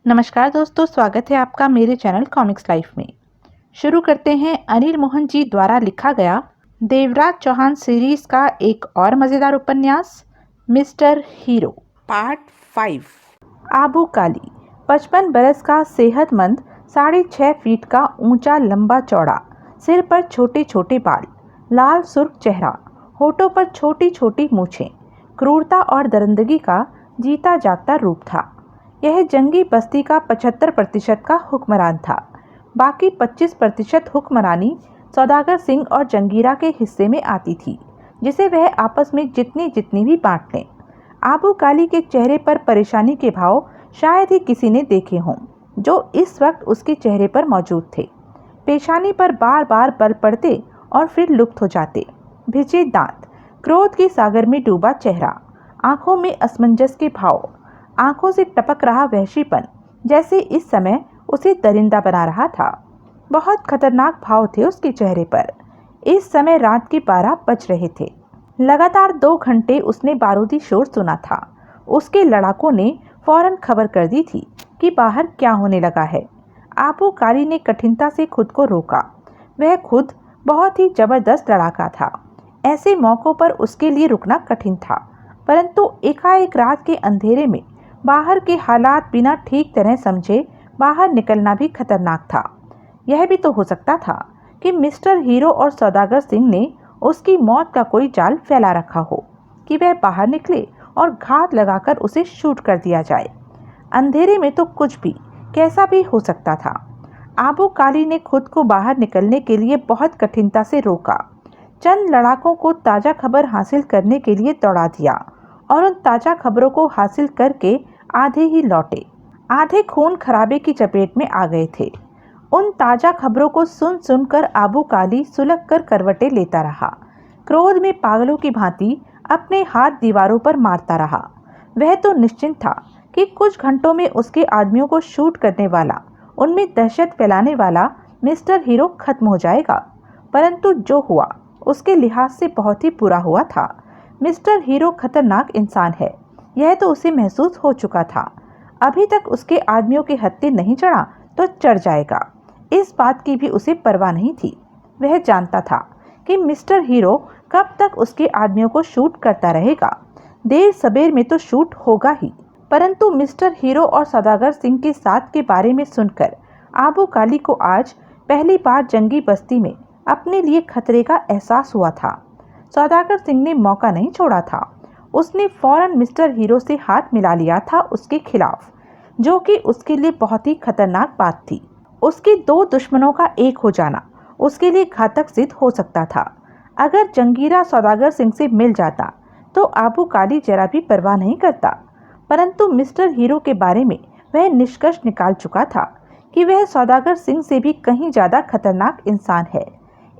नमस्कार दोस्तों, स्वागत है आपका मेरे चैनल कॉमिक्स लाइफ में। शुरू करते हैं अनिल मोहन जी द्वारा लिखा गया देवराज चौहान सीरीज का एक और मज़ेदार उपन्यास मिस्टर हीरो पार्ट 5। आबू काली 55 बरस का, सेहतमंद, 6.5 फीट का, ऊंचा लंबा चौड़ा, सिर पर छोटे छोटे बाल, लाल सुर्ख चेहरा, होठों पर छोटी छोटी मूछें, क्रूरता और दरिंदगी का जीता जागता रूप था। यह जंगी बस्ती का 75% का हुक्मरान था। बाकी 25% हुक्मरानी सौदागर सिंह और जंगीरा के हिस्से में आती थी, जिसे वह आपस में जितनी जितनी भी बांट लें। आबू काली के चेहरे पर परेशानी के भाव शायद ही किसी ने देखे हों, जो इस वक्त उसके चेहरे पर मौजूद थे। पेशानी पर बार बार बल पड़ते और फिर लुप्त हो जाते। भिजे दांत, क्रोध के सागर में डूबा चेहरा, आंखों में असमंजस के भाव, आंखों से टपक रहा वहशीपन, जैसे इस समय उसे दरिंदा बना रहा था। बहुत खतरनाक भाव थे उसके चेहरे पर। इस समय रात के 12 बज रहे थे। लगातार 2 घंटे उसने बारूदी शोर सुना था। उसके लड़ाकों ने फौरन खबर कर दी थी कि बाहर क्या होने लगा है। आबू काली ने कठिनता से खुद को रोका। वह खुद बहुत ही जबरदस्त लड़ाका था। ऐसे मौकों पर उसके लिए रुकना कठिन था, परंतु एकाएक रात के अंधेरे में बाहर के हालात बिना ठीक तरह समझे बाहर निकलना भी खतरनाक था। यह भी तो हो सकता था कि मिस्टर हीरो और सौदागर सिंह ने उसकी मौत का कोई जाल फैला रखा हो कि वह बाहर निकले और घात लगाकर उसे शूट कर दिया जाए। अंधेरे में तो कुछ भी कैसा भी हो सकता था। आबू काली ने खुद को बाहर निकलने के लिए बहुत कठिनता से रोका। चंद लड़ाकों को ताज़ा खबर हासिल करने के लिए दौड़ा दिया और उन ताज़ा खबरों को हासिल करके आधे ही लौटे। आधे खून खराबे की चपेट में आ गए थे। उन ताज़ा खबरों को सुन सुनकर आबू काली सुलग कर करवटें लेता रहा। क्रोध में पागलों की भांति अपने हाथ दीवारों पर मारता रहा। वह तो निश्चिंत था कि कुछ घंटों में उसके आदमियों को शूट करने वाला, उनमें दहशत फैलाने वाला मिस्टर हीरो खत्म हो जाएगा। परंतु जो हुआ उसके लिहाज से बहुत ही बुरा हुआ था। मिस्टर हीरो खतरनाक इंसान है, यह तो उसे महसूस हो चुका था। अभी तक उसके आदमियों के हत्थे नहीं चढ़ा तो चढ़ जाएगा, इस बात की भी उसे परवाह नहीं थी। वह जानता था कि मिस्टर हीरो कब तक उसके आदमियों को शूट करता रहेगा। देर सबेर में तो शूट होगा ही। परंतु मिस्टर हीरो और सौदागर सिंह के साथ के बारे में सुनकर आबू काली को आज पहली बार जंगी बस्ती में अपने लिए खतरे का एहसास हुआ था। सौदागर सिंह ने मौका नहीं छोड़ा था। उसने फौरन मिस्टर हीरो से हाथ मिला लिया था उसके खिलाफ, जो कि उसके लिए बहुत ही खतरनाक बात थी। उसके 2 दुश्मनों का एक हो जाना उसके लिए घातक सिद्ध हो सकता था। अगर जंगीरा सौदागर सिंह से मिल जाता तो आबू काली जरा भी परवाह नहीं करता, परंतु मिस्टर हीरो के बारे में वह निष्कर्ष निकाल चुका था कि वह सौदागर सिंह से भी कहीं ज़्यादा खतरनाक इंसान है।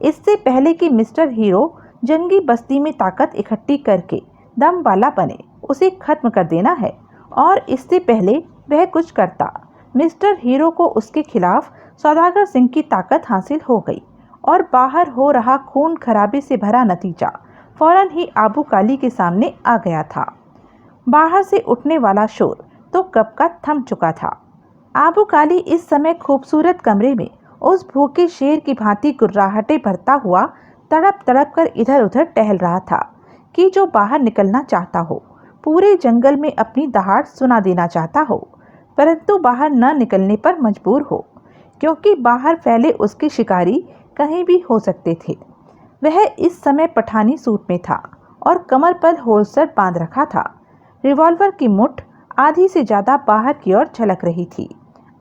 इससे पहले कि मिस्टर हीरो जंगी बस्ती में ताकत इकट्ठी करके दम वाला बने, उसे खत्म कर देना है। और इससे पहले वह कुछ करता, मिस्टर हीरो को उसके खिलाफ सौदागर सिंह की ताकत हासिल हो गई और बाहर हो रहा खून खराबे से भरा नतीजा फौरन ही आबू काली के सामने आ गया था। बाहर से उठने वाला शोर तो कब का थम चुका था। आबू काली इस समय खूबसूरत कमरे में उस भूखे शेर की भांति गुर्राहटे भरता हुआ तड़प तड़प कर इधर उधर टहल रहा था कि जो बाहर निकलना चाहता हो, पूरे जंगल में अपनी दहाड़ सुना देना चाहता हो, परंतु बाहर न निकलने पर मजबूर हो, क्योंकि बाहर फैले उसके शिकारी कहीं भी हो सकते थे। वह इस समय पठानी सूट में था और कमर पर होल्स्टर बांध रखा था। रिवॉल्वर की मुठ आधी से ज़्यादा बाहर की ओर झलक रही थी।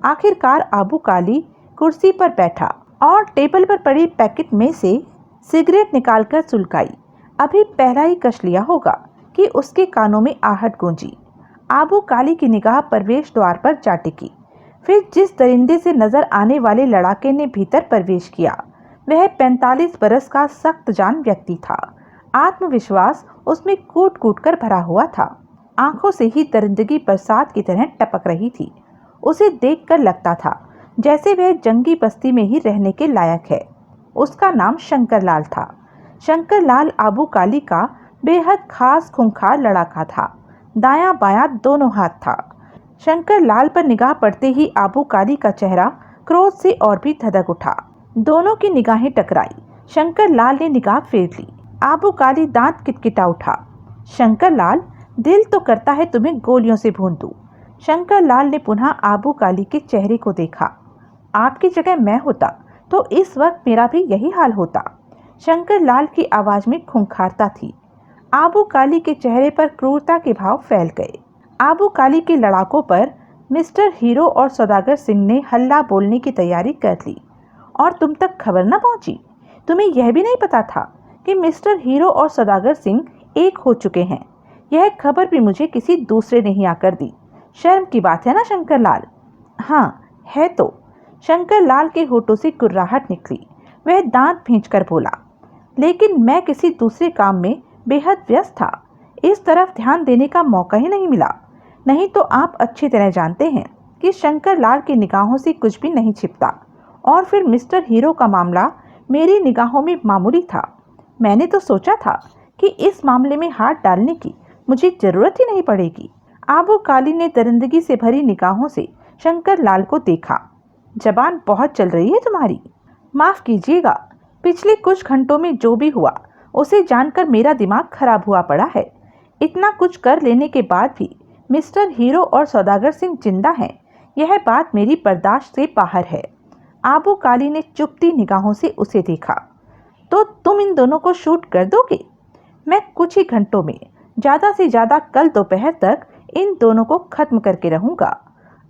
आखिरकार आबू काली कुर्सी पर बैठा और टेबल पर पड़ी पैकेट में से सिगरेट निकालकर सुलगाई। अभी पहला ही कश लिया होगा कि उसके कानों में आहट गूंजी। आबू काली की निगाह प्रवेश द्वार पर जा टिकी। फिर जिस दरिंदे से नजर आने वाले लड़ाके ने भीतर प्रवेश किया, वह 45 बरस का सख्त जान व्यक्ति था। आत्मविश्वास उसमें कूट कूट कर भरा हुआ था। आंखों से ही दरिंदगी बरसात की तरह टपक रही थी। उसे देखकर लगता था जैसे वह जंगी बस्ती में ही रहने के लायक है। उसका नाम शंकर लाल था। शंकर लाल आबू काली का बेहद खास खूंखार लड़ाका था। दायां बायां दोनों हाथ था। शंकर लाल पर निगाह पड़ते ही आबू काली का चेहरा क्रोध से और भी धधक उठा। दोनों की निगाहें टकराई। शंकर लाल ने निगाह फेर ली। आबू काली दांत किटकिटा उठा। शंकर लाल, दिल तो करता है तुम्हें गोलियों से भून दूं। शंकर लाल ने पुनः आबू काली के चेहरे को देखा। आपकी जगह मैं होता तो इस वक्त मेरा भी यही हाल होता। शंकर लाल की आवाज में खूंखारता थी। आबू काली के चेहरे पर क्रूरता के भाव फैल गए। आबू काली के लड़ाकों पर मिस्टर हीरो और सौदागर सिंह ने हल्ला बोलने की तैयारी कर ली और तुम तक खबर न पहुंची। तुम्हें यह भी नहीं पता था कि मिस्टर हीरो और सौदागर सिंह एक हो चुके हैं। यह खबर भी मुझे किसी दूसरे ने ही आकर दी। शर्म की बात है ना शंकर लाल? हाँ है तो। शंकर लाल के होठों से कुर्राहट निकली। वह दांत भींचकर बोला, लेकिन मैं किसी दूसरे काम में बेहद व्यस्त था। इस तरफ ध्यान देने का मौका ही नहीं मिला। नहीं तो आप अच्छी तरह जानते हैं कि शंकर लाल की निगाहों से कुछ भी नहीं छिपता। और फिर मिस्टर हीरो का मामला मेरी निगाहों में मामूली था। मैंने तो सोचा था कि इस मामले में हाथ डालने की मुझे जरूरत ही नहीं पड़ेगी। आबू काली ने दरिंदगी से भरी निगाहों से शंकर लाल को देखा। जबान बहुत चल रही है तुम्हारी। माफ कीजिएगा, पिछले कुछ घंटों में जो भी हुआ उसे जानकर मेरा दिमाग खराब हुआ पड़ा है। इतना कुछ कर लेने के बाद भी मिस्टर हीरो और सौदागर सिंह जिंदा हैं, यह बात मेरी बर्दाश्त से बाहर है। आबू काली ने चुपती निगाहों से उसे देखा। तो तुम इन दोनों को शूट कर दोगे? मैं कुछ ही घंटों में, ज़्यादा से ज़्यादा कल दोपहर तक इन दोनों को खत्म करके रहूंगा।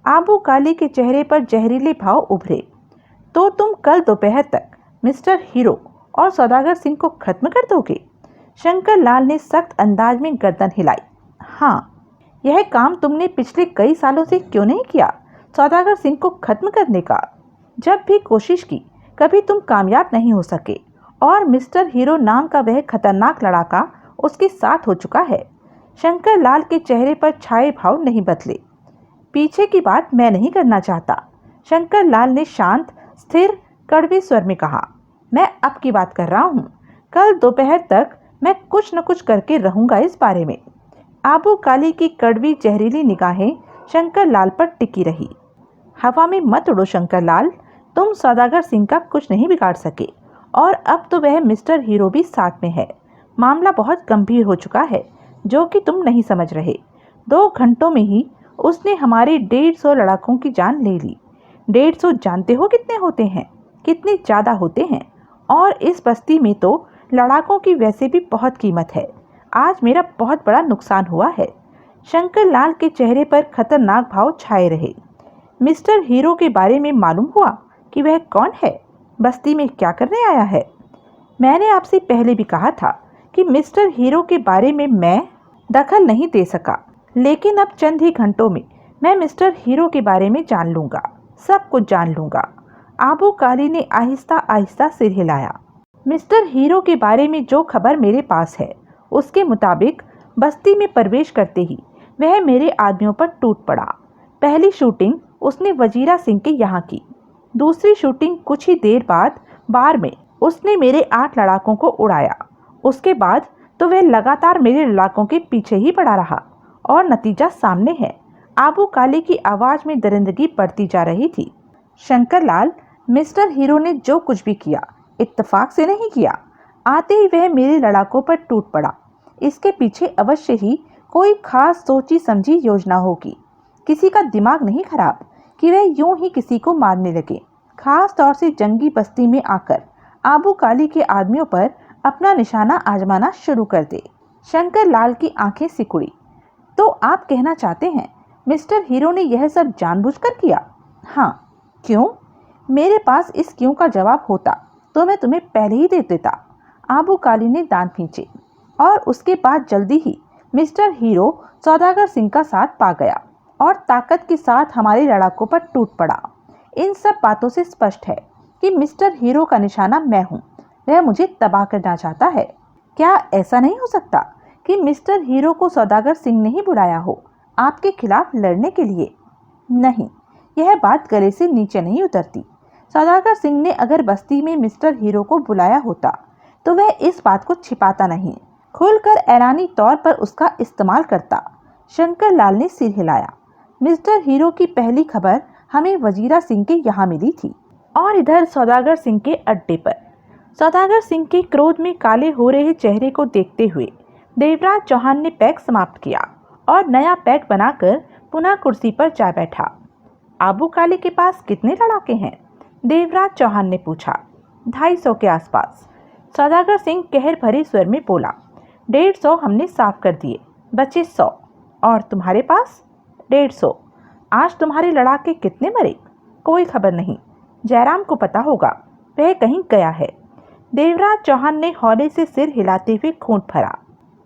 आबू काली के चेहरे पर जहरीले भाव उभरे। तो तुम कल दोपहर तक मिस्टर हीरो और सौदागर सिंह को खत्म कर दोगे? शंकर लाल ने सख्त अंदाज में गर्दन हिलाई। हाँ, यह काम तुमने पिछले कई सालों से क्यों नहीं किया सौदागर सिंह को खत्म करने का? जब भी कोशिश की कभी तुम कामयाब नहीं हो सके और मिस्टर हीरो नाम का वह खतरनाक लड़ाका उसके साथ हो चुका है। शंकर लाल के चेहरे पर छाए भाव नहीं बदले। पीछे की बात मैं नहीं करना चाहता, शंकर लाल ने शांत स्थिर कड़वे स्वर में कहा। मैं अब की बात कर रहा हूँ। कल दोपहर तक मैं कुछ न कुछ करके रहूंगा इस बारे में। आबू काली की कड़वी जहरीली निगाहें शंकर लाल पर टिकी रही। हवा में मत उड़ो शंकर लाल, तुम सौदागर सिंह का कुछ नहीं बिगाड़ सके और अब तो वह मिस्टर हीरो भी साथ में है। मामला बहुत गंभीर हो चुका है जो कि तुम नहीं समझ रहे। 2 घंटों में ही उसने हमारे 150 लड़ाकों की जान ले ली। 150 जानते हो कितने होते हैं? कितने ज़्यादा होते हैं। और इस बस्ती में तो लड़ाकों की वैसे भी बहुत कीमत है। आज मेरा बहुत बड़ा नुकसान हुआ है। शंकर लाल के चेहरे पर खतरनाक भाव छाए रहे। मिस्टर हीरो के बारे में मालूम हुआ कि वह कौन है, बस्ती में क्या करने आया है? मैंने आपसे पहले भी कहा था कि मिस्टर हीरो के बारे में मैं दखल नहीं दे सका, लेकिन अब चंद ही घंटों में मैं मिस्टर हीरो के बारे में जान लूँगा, सब कुछ जान लूँगा। आबू काली ने आहिस्ता आहिस्ता सिर हिलाया। मिस्टर हीरो के बारे में जो खबर मेरे पास है उसके मुताबिक बस्ती में प्रवेश करते ही वह मेरे आदमियों पर टूट पड़ा। पहली शूटिंग उसने वजीरा सिंह के यहाँ की। दूसरी शूटिंग कुछ ही देर बाद बार में उसने मेरे 8 लड़ाकों को उड़ाया। उसके बाद तो वह लगातार मेरे लड़ाकों के पीछे ही पड़ा रहा और नतीजा सामने है। आबू काली की आवाज़ में दरिंदगी बढ़ती जा रही थी। शंकर लाल, मिस्टर हीरो ने जो कुछ भी किया इत्तेफाक से नहीं किया। आते ही वह मेरे लड़ाकों पर टूट पड़ा। इसके पीछे अवश्य ही कोई खास सोची समझी योजना होगी। किसी का दिमाग नहीं खराब कि वह यूं ही किसी को मारने लगे, खास तौर से जंगी बस्ती में आकर आबू काली के आदमियों पर अपना निशाना आजमाना शुरू कर दे। शंकर लाल की आंखें सिकुड़ी। तो आप कहना चाहते हैं मिस्टर हीरो ने यह सब जानबूझकर किया? हाँ। क्यों? मेरे पास इस क्यों का जवाब होता तो मैं तुम्हें पहले ही दे देता। आबू काली ने दांत खींचे और उसके बाद जल्दी ही मिस्टर हीरो सौदागर सिंह का साथ पा गया और ताकत के साथ हमारे लड़ाकों पर टूट पड़ा। इन सब बातों से स्पष्ट है कि मिस्टर हीरो का निशाना मैं हूँ। वह मुझे तबाह करना चाहता है। क्या ऐसा नहीं हो सकता कि मिस्टर हीरो को सौदागर सिंह ने ही बुलाया हो आपके खिलाफ लड़ने के लिए? नहीं, यह बात गले से नीचे नहीं उतरती। सौदागर सिंह ने अगर बस्ती में मिस्टर हीरो को बुलाया होता तो वह इस बात को छिपाता नहीं, खुलकर ऐलानी तौर पर उसका इस्तेमाल करता। शंकर लाल ने सिर हिलाया। मिस्टर हीरो की पहली खबर हमें वजीरा सिंह के यहाँ मिली थी और इधर सौदागर सिंह के अड्डे पर। सौदागर सिंह के क्रोध में काले हो रहे चेहरे को देखते हुए देवराज चौहान ने पैक समाप्त किया और नया पैक बनाकर पुनः कुर्सी पर जा बैठा। आबू काली के पास कितने लड़ाके हैं? देवराज चौहान ने पूछा। 250 के आसपास, सौदागर सिंह कहर भरे स्वर में बोला। 150 हमने साफ कर दिए, बचे 100। और तुम्हारे पास? 150। आज तुम्हारे लड़ाके कितने मरे? कोई खबर नहीं, जयराम को पता होगा, वह कहीं गया है। देवराज चौहान ने हौले से सिर हिलाते हुए खूंट भरा।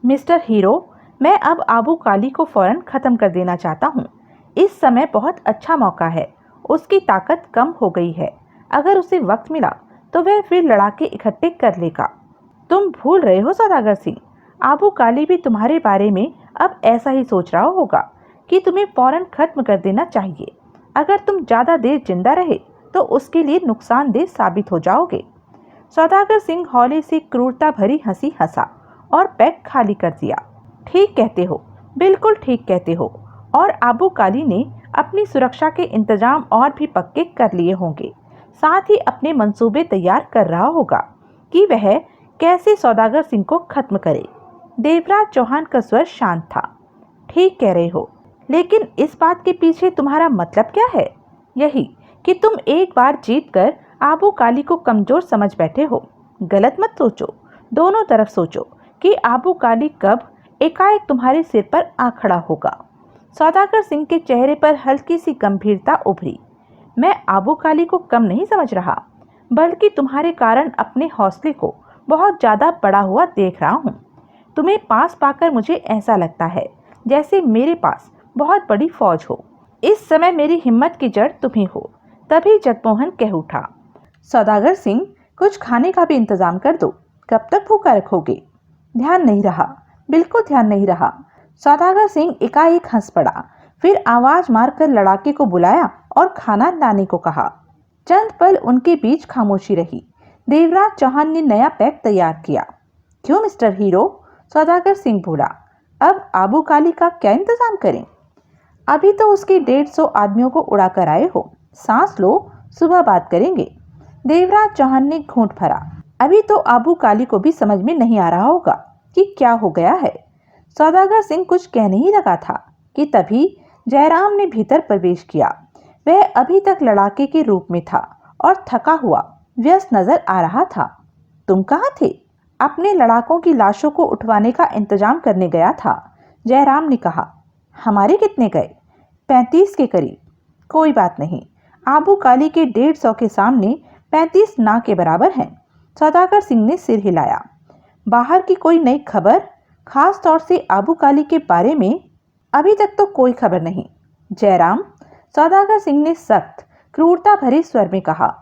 मिस्टर हीरो, मैं अब आबू काली को फौरन खत्म कर देना चाहता हूँ। इस समय बहुत अच्छा मौका है, उसकी ताकत कम हो गई है। अगर उसे वक्त मिला तो वह फिर लड़ाके इकट्ठे कर लेगा। तुम भूल रहे हो सौदागर सिंह, आबू काली भी तुम्हारे बारे में अब ऐसा ही सोच रहा होगा कि तुम्हें फौरन खत्म कर देना चाहिए। अगर तुम ज्यादा देर जिंदा रहे तो उसके लिए नुकसानदेह साबित हो जाओगे। सौदागर सिंह हौले से क्रूरता भरी हंसी हंसा और पैक खाली कर दिया। ठीक कहते हो, बिल्कुल ठीक कहते हो। और आबू काली ने अपनी सुरक्षा के इंतजाम और भी पक्के कर लिए होंगे। साथ ही अपने मंसूबे तैयार कर रहा होगा कि वह कैसे सौदागर सिंह को खत्म करे। देवराज चौहान का स्वर शांत था। ठीक कह रहे हो, लेकिन इस बात के पीछे तुम्हारा मतलब क्या है? यही कि तुम एक बार जीतकर आबू काली को कमजोर समझ बैठे हो। गलत मत सोचो, दोनों तरफ सोचो कि आबू काली कब एकाएक तुम्हारे सिर पर आ खड़ा होगा। सौदागर सिंह के चेहरे पर हल्की सी गंभीरता उभरी। मैं आबू काली को कम नहीं समझ रहा, बल्कि तुम्हारे कारण अपने हौसले को बहुत ज्यादा बड़ा हुआ देख रहा हूँ। तुम्हें पास पाकर मुझे ऐसा लगता है जैसे मेरे पास बहुत बड़ी फौज हो। इस समय मेरी हिम्मत की जड़ तुम ही हो। तभी जगमोहन कह उठा। सौदागर सिंह, कुछ खाने का भी इंतजाम कर दो। कब तक भूखा रखोगे? ध्यान नहीं रहा, बिल्कुल ध्यान नहीं रहा। सौदागर सिंह एकाएक हंस पड़ा, फिर आवाज मारकर लड़ाके को बुलाया और खाना लाने को कहा। चंद पल उनके बीच खामोशी रही। देवराज चौहान ने नया पैक तैयार किया। क्यों मिस्टर हीरो? सौदागर सिंह बोला। अब आबू काली का क्या इंतजाम करें? अभी तो उसके 150 आदमियों को उड़ाकर आए हो, सांस लो, सुबह बात करेंगे। देवराज चौहान ने घूंट भरा। अभी तो आबू काली को भी समझ में नहीं आ रहा होगा कि क्या हो गया है। सौदागर सिंह कुछ कह नहीं लगा था कि तभी जयराम ने भीतर प्रवेश किया। वह अभी तक लड़ाके के रूप में था और थका हुआ व्यस्त नजर आ रहा था। तुम कहाँ थे? अपने लड़ाकों की लाशों को उठवाने का इंतजाम करने गया था, जयराम ने कहा। हमारे कितने गए? 35 के करीब। कोई बात नहीं, आबू काली के 150 के सामने 35 ना के बराबर हैं। सौदागर सिंह ने सिर हिलाया। बाहर की कोई नई खबर, खास तौर से आबू काली के बारे में? अभी तक तो कोई खबर नहीं, जयराम, सौदागर सिंह ने सख्त क्रूरता भरे स्वर में कहा।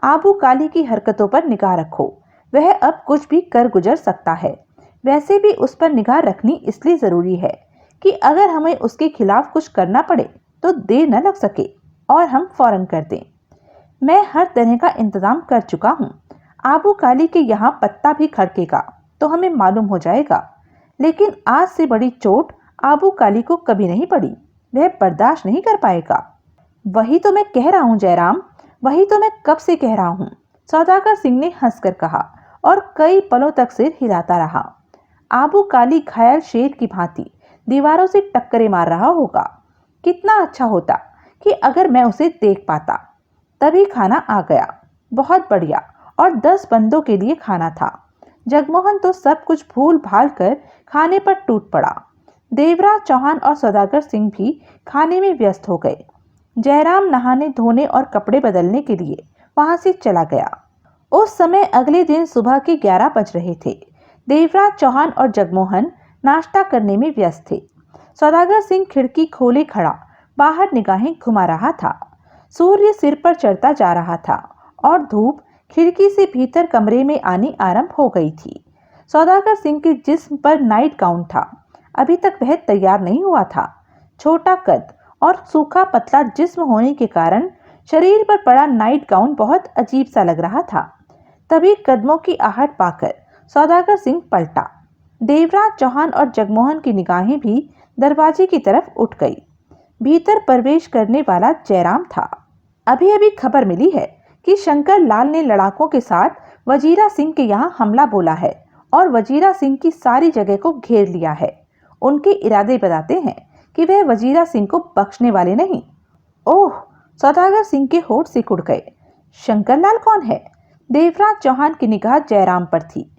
आबू काली की हरकतों पर निगाह रखो, वह अब कुछ भी कर गुजर सकता है। वैसे भी उस पर निगाह रखनी इसलिए जरूरी है कि अगर हमें उसके खिलाफ कुछ करना पड़े तो देर न लग सके और हम फौरन कर दें। मैं हर तरह का इंतजाम कर चुका हूँ। आबू काली के यहाँ पत्ता भी खड़केगा तो हमें मालूम हो जाएगा। लेकिन आज से बड़ी चोट आबू काली को कभी नहीं पड़ी, वह बर्दाश्त नहीं कर पाएगा। वही तो मैं कह रहा हूँ जयराम, वही तो मैं कब से कह रहा हूँ, सौदागर सिंह ने हंसकर कहा और कई पलों तक सिर हिलाता रहा। आबू काली घायल शेर की भांति दीवारों से टक्करें मार रहा होगा। कितना अच्छा होता कि अगर मैं उसे देख पाता। तभी खाना आ गया, बहुत बढ़िया, और 10 बंदों के लिए खाना था। जगमोहन तो सब कुछ भूल भाल कर खाने पर टूट पड़ा। देवराज चौहान और सौदागर सिंह भी खाने में व्यस्त हो गए। जयराम नहाने धोने और कपड़े बदलने के लिए वहां से चला गया। उस समय अगले दिन सुबह के 11 बज रहे थे। देवराज चौहान और जगमोहन नाश्ता करने में व्यस्त थे। सौदागर सिंह खिड़की खोले खड़ा बाहर निगाहें घुमा रहा था। सूर्य सिर पर चढ़ता जा रहा था और धूप खिड़की से भीतर कमरे में आनी आरंभ हो गई थी। सौदागर सिंह के जिस्म पर नाइट गाउन था, अभी तक वह तैयार नहीं हुआ था। छोटा कद और सूखा पतला जिस्म होने के कारण शरीर पर पड़ा नाइट गाउन बहुत अजीब सा लग रहा था। तभी कदमों की आहट पाकर सौदागर सिंह पलटा। देवराज चौहान और जगमोहन की निगाहें भी दरवाजे की तरफ उठ गई। भीतर प्रवेश करने वाला जयराम था। अभी अभी खबर मिली है कि शंकर लाल ने लड़ाकों के साथ वजीरा सिंह के यहाँ हमला बोला है और वजीरा सिंह की सारी जगह को घेर लिया है। उनके इरादे बताते हैं कि वह वजीरा सिंह को बख्शने वाले नहीं। ओह! सौदागर सिंह के होठ सिकुड़ गए। शंकर लाल कौन है? देवराज चौहान की निगाह जयराम पर थी।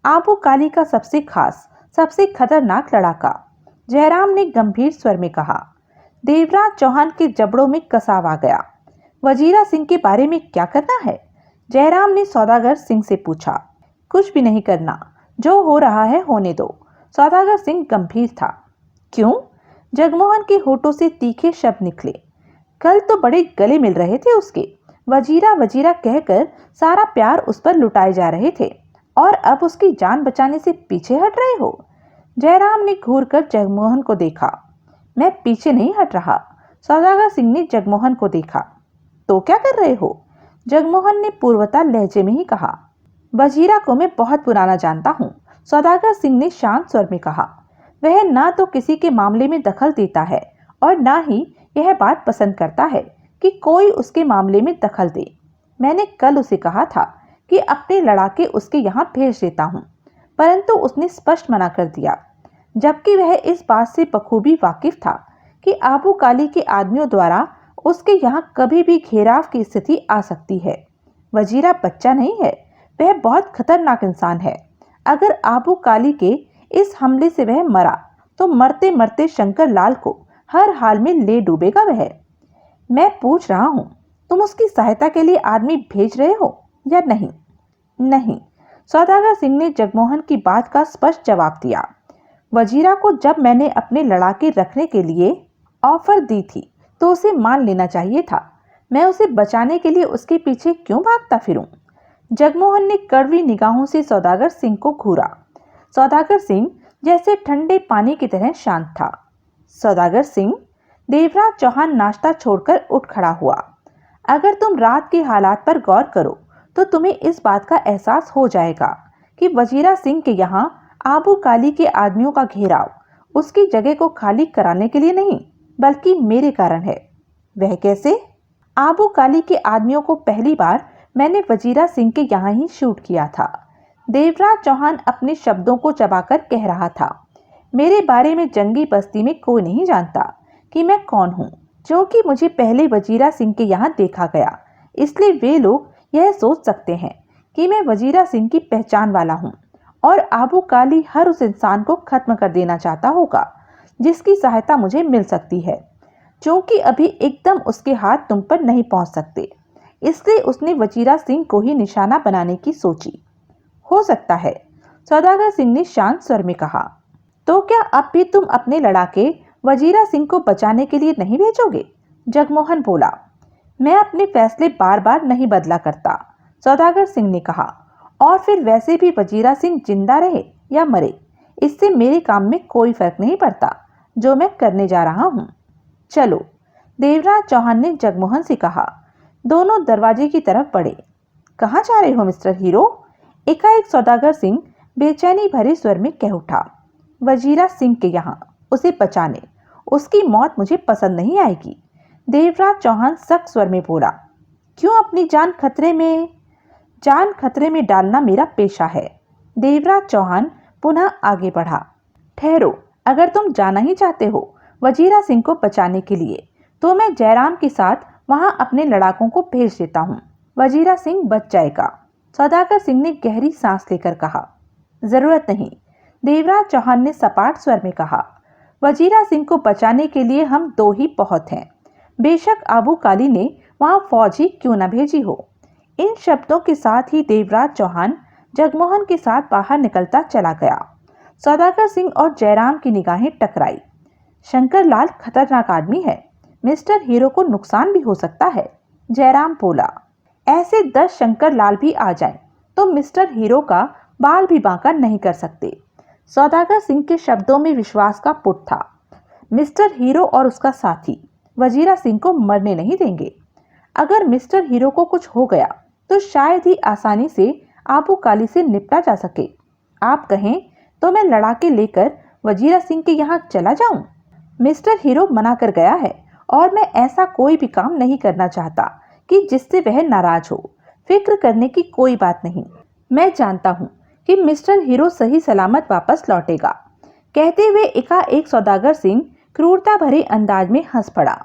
आबू काली का सबसे खास, सबसे खतरनाक लड़ाका। जयराम ने गंभीर स्वर में कहा। देवराज चौहान के जबड़ों में कसाव आ गया। वजीरा सिंह के बारे में क्या करना है? जयराम ने सौदागर सिंह से पूछा। कुछ भी नहीं करना, जो हो रहा है होने दो। सौदागर सिंह गंभीर था। क्यों? जगमोहन के होठों से तीखे शब्द निकले। कल तो बड़े गले मिल रहे थे उसके, वजीरा वजीरा कहकर सारा प्यार उस पर लुटाए जा रहे थे और अब उसकी जान बचाने से पीछे हट रहे हो? जयराम ने घूर कर जगमोहन को देखा। मैं पीछे नहीं हट रहा। सौदागर सिंह ने जगमोहन को देखा। तो क्या कर रहे हो? जगमोहन ने पूर्वता लहजे में ही कहा। वजीरा को मैं बहुत पुराना जानता हूँ, सौदागर सिंह ने शांत स्वर में कहा। वह ना तो किसी के मामले में दखल देता है और ना ही यह बात पसंद करता है कि कोई उसके मामले में दखल दे। मैंने कल उसे कहा था कि अपने लड़ाके उसके यहाँ भेज देता हूँ, परंतु उसने स्पष्ट मना कर दिया, जबकि वह इस बात से बखूबी वाकिफ था कि आबू काली के आदमियों द्वारा उसके यहाँ कभी भी घेराव की स्थिति आ सकती है। वजीरा बच्चा नहीं है, वह बहुत खतरनाक इंसान है। अगर आबू काली के इस हमले से वह मरा तो मरते मरते शंकर लाल को हर हाल में ले डूबेगा वह। मैं पूछ रहा हूँ, तुम उसकी सहायता के लिए आदमी भेज रहे हो या नहीं? नहीं, सौदागर सिंह ने जगमोहन की बात का स्पष्ट जवाब दिया। वजीरा को जब मैंने अपने लड़ाके रखने के लिए ऑफर दी थी तो उसे मान लेना चाहिए था। मैं उसे बचाने के लिए उसके पीछे क्यों भागता फिरूं? जगमोहन ने कड़वी निगाहों से सौदागर सिंह को घूरा। सौदागर सिंह जैसे ठंडे पानी की तरह शांत था। सौदागर सिंह, देवराज चौहान नाश्ता छोड़कर उठ खड़ा हुआ। अगर तुम रात के हालात पर गौर करो तो तुम्हें इस बात का एहसास हो जाएगा कि वजीरा सिंह के यहाँ आबू काली के आदमियों का घेराव उसकी जगह को खाली कराने के लिए नहीं, बल्कि मेरे कारण है। वह कैसे? आबू काली के आदमियों को पहली बार मैंने वजीरा सिंह के यहाँ ही शूट किया था। देवराज चौहान अपने शब्दों को चबाकर कह रहा था। मेरे बारे में जंगी बस्ती में कोई नहीं जानता कि मैं कौन हूँ, क्योंकि मुझे पहले वजीरा सिंह के यहाँ देखा गया। इसलिए वे लोग यह सोच सकते हैं कि मैं वजीरा सिंह की पहचान वाला हूँ और आबू काली हर उस इंसान को खत्म कर देना चाहता होगा जिसकी सहायता मुझे मिल सकती है, क्योंकि अभी एकदम उसके हाथ तुम पर नहीं पहुंच सकते। इसलिए उसने वजीरा सिंह को ही निशाना बनाने की सोची। हो सकता है, सौदागर सिंह ने शांत स्वर में कहा। तो क्या अब भी तुम अपने लड़ाके वजीरा सिंह को बचाने के लिए नहीं भेजोगे? जगमोहन बोला। मैं अपने फैसले बार बार नहीं बदला करता, सौदागर सिंह ने कहा। और फिर वैसे भी वजीरा सिंह जिंदा रहे या मरे, इससे मेरे काम में कोई फर्क नहीं पड़ता जो मैं करने जा रहा हूँ। चलो, देवराज चौहान ने जगमोहन से कहा। दोनों दरवाजे की तरफ बढ़े। कहाँ जा रहे हो मिस्टर हीरो? एकाएक सौदागर सिंह बेचैनी भरे स्वर में कह उठा। वजीरा सिंह के यहाँ, उसे बचाने। उसकी मौत मुझे पसंद नहीं आएगी। देवराज चौहान सख्त स्वर में बोला। क्यों अपनी जान खतरे में? जान खतरे में डालना मेरा पेशा है। देवराज चौहान पुनः आगे बढ़ा। ठहरो, अगर तुम जाना ही चाहते हो वजीरा सिंह को बचाने के लिए, तो मैं जयराम के साथ वहां अपने लड़ाकों को भेज देता हूँ। वजीरा सिंह बच जाएगा। सौदागर सिंह ने गहरी सांस लेकर कहा। जरूरत नहीं, देवराज चौहान ने सपाट स्वर में कहा। वजीरा सिंह को बचाने के लिए हम दो ही बहुत हैं। बेशक आबू काली ने वहां फौज ही क्यों न भेजी हो। इन शब्दों के साथ ही देवराज चौहान जगमोहन के साथ बाहर निकलता चला गया। सौदागर सिंह और जयराम की निगाहें टकराई। शंकर लाल खतरनाक आदमी है, मिस्टर हीरो को नुकसान भी हो सकता है, जयराम बोला। ऐसे 10 शंकर लाल भी आ जाएं तो मिस्टर हीरो का बाल भी बांका नहीं कर सकते। सौदागर सिंह के शब्दों में विश्वास का पुट था। मिस्टर हीरो और उसका साथी वजीरा सिंह को मरने नहीं देंगे। अगर मिस्टर हीरो को कुछ हो गया तो शायद ही आसानी से आबू काली से निपटा जा सके। आप कहें तो मैं लड़ाके लेकर वजीरा सिंह के यहाँ चला जाऊं? मिस्टर हीरो मना कर गया है और मैं ऐसा कोई भी काम नहीं करना चाहता कि जिससे वह नाराज हो। फिक्र करने की कोई बात नहीं, मैं जानता हूँ कि मिस्टर हीरो सही सलामत वापस लौटेगा। कहते हुए एकाएक सौदागर सिंह क्रूरता भरे अंदाज में हंस पड़ा।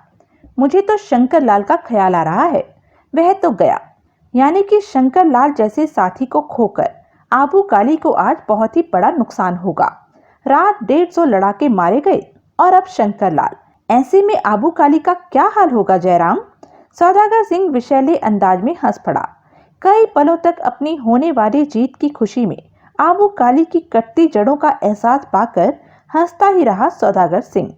मुझे तो शंकर लाल का ख्याल आ रहा है, वह तो गया, यानी कि शंकर लाल जैसे साथी को खोकर आबू काली को आज बहुत ही बड़ा नुकसान होगा। रात 150 लड़ाके मारे गए और अब शंकर लाल, ऐसे में आबू काली का क्या हाल होगा जयराम? सौदागर सिंह विषैले अंदाज में हंस पड़ा। कई पलों तक अपनी होने वाली जीत की खुशी में आबू काली की कटती जड़ों का एहसास पाकर हंसता ही रहा सौदागर सिंह।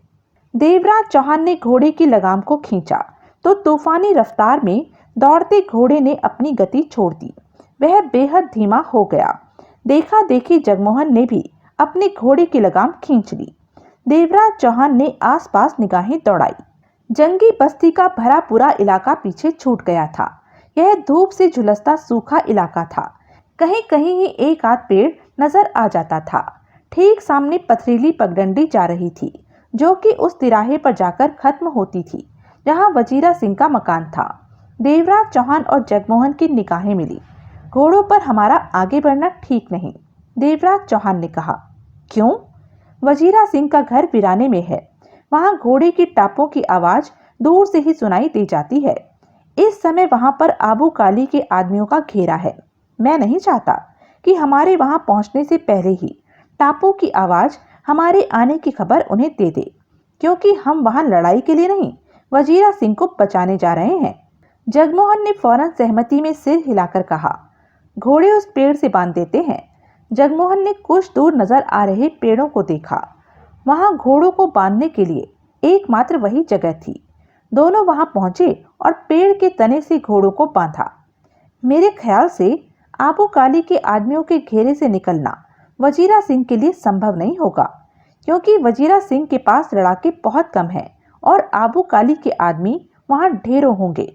देवराज चौहान ने घोड़े की लगाम को खींचा तो तूफानी रफ्तार में दौड़ते घोड़े ने अपनी गति छोड़ दी। वह बेहद धीमा हो गया। देखा देखी जगमोहन ने भी अपने घोड़े की लगाम खींच ली। देवराज चौहान ने आसपास निगाहें दौड़ाई। जंगी बस्ती का भरा पूरा इलाका पीछे छूट गया था। यह धूप से झुलसता सूखा इलाका था। कहीं कहीं ही एक आध पेड़ नजर आ जाता था। ठीक सामने पथरीली पगडंडी जा रही थी, जो कि उस तिराहे पर जाकर खत्म होती थी जहां वजीरा सिंह का मकान था। देवराज चौहान और जगमोहन की निगाहें मिली। घोड़ों पर हमारा आगे बढ़ना ठीक नहीं, देवराज चौहान ने कहा। क्यों? वजीरा सिंह का घर वीराने में है। वहां घोड़े की टापों की आवाज दूर से ही सुनाई दी जाती है। इस समय वहां पर आबू काली के आदमियों का घेरा है। मैं नहीं चाहता कि हमारे वहां पहुंचने से पहले ही टापों की आवाज हमारे आने की खबर उन्हें दे दे, क्योंकि हम वहां लड़ाई के लिए नहीं, वजीरा सिंह को बचाने जा रहे हैं। जगमोहन ने फौरन सहमति में सिर हिलाकर कहा, घोड़े उस पेड़ से बांध देते हैं। जगमोहन ने कुछ दूर नजर आ रहे पेड़ों को देखा। वहां घोड़ों को बांधने के लिए एकमात्र वही जगह थी। दोनों वहां पहुंचे और पेड़ के तने से घोड़ों को बांधा। मेरे ख्याल से आबू काली के आदमियों के घेरे से निकलना वजीरा सिंह के लिए संभव नहीं होगा, क्योंकि वजीरा सिंह के पास लड़ाके बहुत कम हैं और आबू काली के आदमी वहां ढेरों होंगे।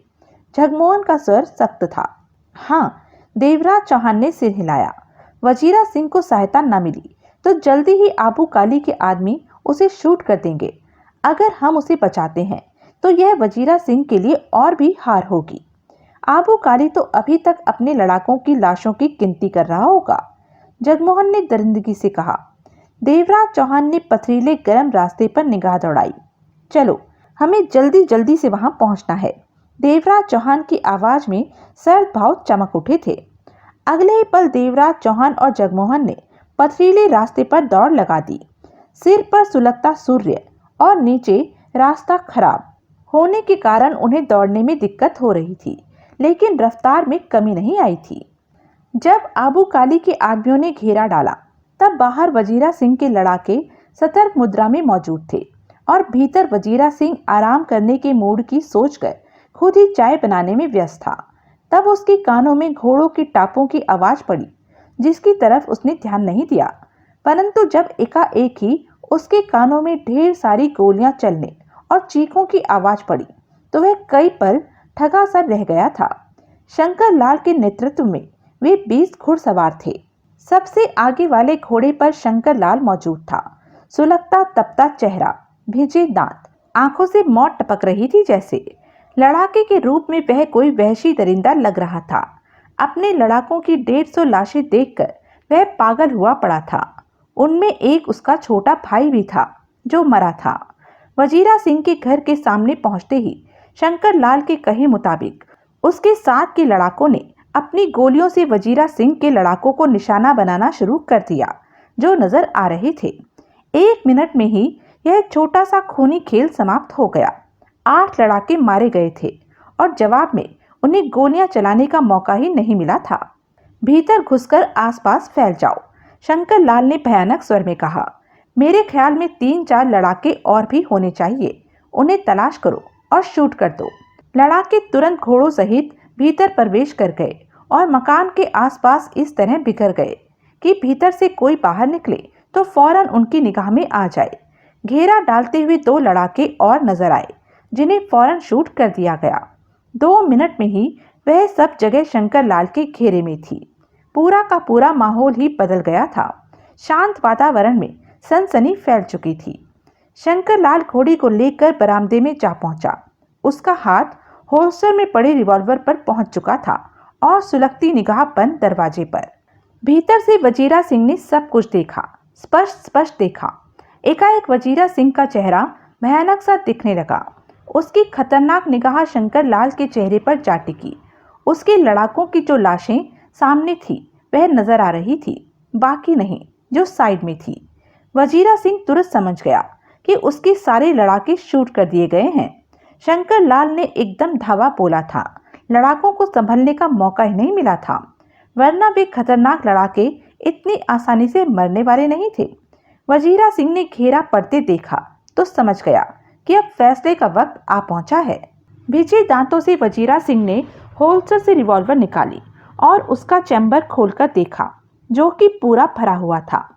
जगमोहन का स्वर सख्त था। हाँ, देवराज चौहान ने सिर हिलाया। वजीरा सिंह को सहायता न मिली तो जल्दी ही आबू काली के आदमी उसे शूट कर देंगे। अगर हम उसे बचाते हैं तो यह वजीरा सिंह के लिए और भी हार होगी। आबू काली तो अभी तक अपने लड़ाकों की लाशों की गिनती कर रहा होगा, जगमोहन ने दरिंदगी से कहा। देवराज चौहान ने पथरीले गर्म रास्ते पर निगाह दौड़ाई। चलो, हमें जल्दी जल्दी से वहां पहुंचना है। देवराज चौहान की आवाज में सर्द भाव चमक उठे थे। अगले ही पल देवराज चौहान और जगमोहन ने पथरीले रास्ते पर दौड़ लगा दी। सिर पर सुलगता सूर्य और नीचे रास्ता खराब होने के कारण उन्हें दौड़ने में दिक्कत हो रही थी, लेकिन रफ्तार में कमी नहीं आई थी। जब आबू काली के आदमियों ने घेरा डाला तब बाहर वजीरा सिंह के लड़ाके सतर्क मुद्रा में मौजूद थे और भीतर वजीरा सिंह आराम करने के मूड की सोचकर खुद ही चाय बनाने में व्यस्त था। तब उसके कानों में घोड़ों की टापों की आवाज पड़ी, जिसकी तरफ उसने ध्यान नहीं दिया, परंतु जब एकाएक ही उसके कानों में ढेर सारी गोलियां चलने और चीखों की आवाज पड़ी तो वह कई पल ठगा सा रह गया था। शंकर लाल के नेतृत्व में वे 20 घुड़सवार थे। सबसे आगे वाले घोड़े पर शंकर लाल मौजूद था। सुलगता तपता चेहरा, भिजे दांत, आंखों से मौत टपक रही थी जैसे। लड़ाके के रूप में वह कोई वहशी दरिंदा लग रहा था। अपने लड़ाकों की 150 लाशें देखकर वह पागल हुआ पड़ा था। उनमें एक उसका छोटा भाई भी था जो मरा था। वजीरा सिंह के घर के सामने पहुंचते ही शंकर लाल के कहे मुताबिक उसके साथ के लड़ाकों ने अपनी गोलियों से वजीरा सिंह के लड़ाकों को निशाना बनाना शुरू कर दिया, जो नजर आ रहे थे। 1 मिनट में ही यह छोटा सा खूनी खेल समाप्त हो गया। 8 लड़ाके मारे गए थे और जवाब में उन्हें गोलियां चलाने का मौका ही नहीं मिला था। भीतर घुसकर आसपास फैल जाओ, शंकर लाल ने भयानक स्वर में कहा। मेरे ख्याल में 3-4 लड़ाके और भी होने चाहिए। उन्हें तलाश करो और शूट कर दो। लड़ाके तुरंत घोड़ों सहित भीतर प्रवेश कर गए और मकान के आसपास इस तरह बिखर गए कि भीतर से कोई बाहर निकले तो फौरन उनकी निगाह में आ जाए। घेरा डालते हुए 2 लड़ाके और नजर आए, जिन्हें फौरन शूट कर दिया गया। 2 मिनट में ही वह सब जगह शंकर लाल के घेरे में थी। पूरा का पूरा माहौल ही बदल गया था। शांत वातावरण में सनसनी फैल चुकी थी। शंकर लाल घोड़ी को लेकर बरामदे में जा पहुंचा। उसका हाथ होल्स्टर में पड़े रिवॉल्वर पर पहुंच चुका था और सुलगती निगाह बंद दरवाजे पर। भीतर से वजीरा सिंह ने सब कुछ देखा, स्पष्ट देखा। एकाएक वजीरा सिंह का चेहरा भयानक सा दिखने लगा। उसकी खतरनाक निगाह शंकर लाल के चेहरे पर जा टिकी। उसके लड़ाकों की जो लाशें सामने थी वह नजर आ रही थी, बाकी नहीं जो साइड में थी। वजीरा सिंह तुरंत समझ गया कि उसके सारे लड़ाके शूट कर दिए गए हैं। शंकर लाल ने एकदम धावा बोला था। लड़ाकों को संभलने का मौका ही नहीं मिला था, वरना वे खतरनाक लड़ाके इतनी आसानी से मरने वाले नहीं थे। वजीरा सिंह ने घेरा पड़ते देखा तो समझ गया कि अब फैसले का वक्त आ पहुंचा है। भिजे दांतों से वजीरा सिंह ने होल्स्टर से रिवॉल्वर निकाली और उसका चैम्बर खोलकर देखा, जो कि पूरा भरा हुआ था।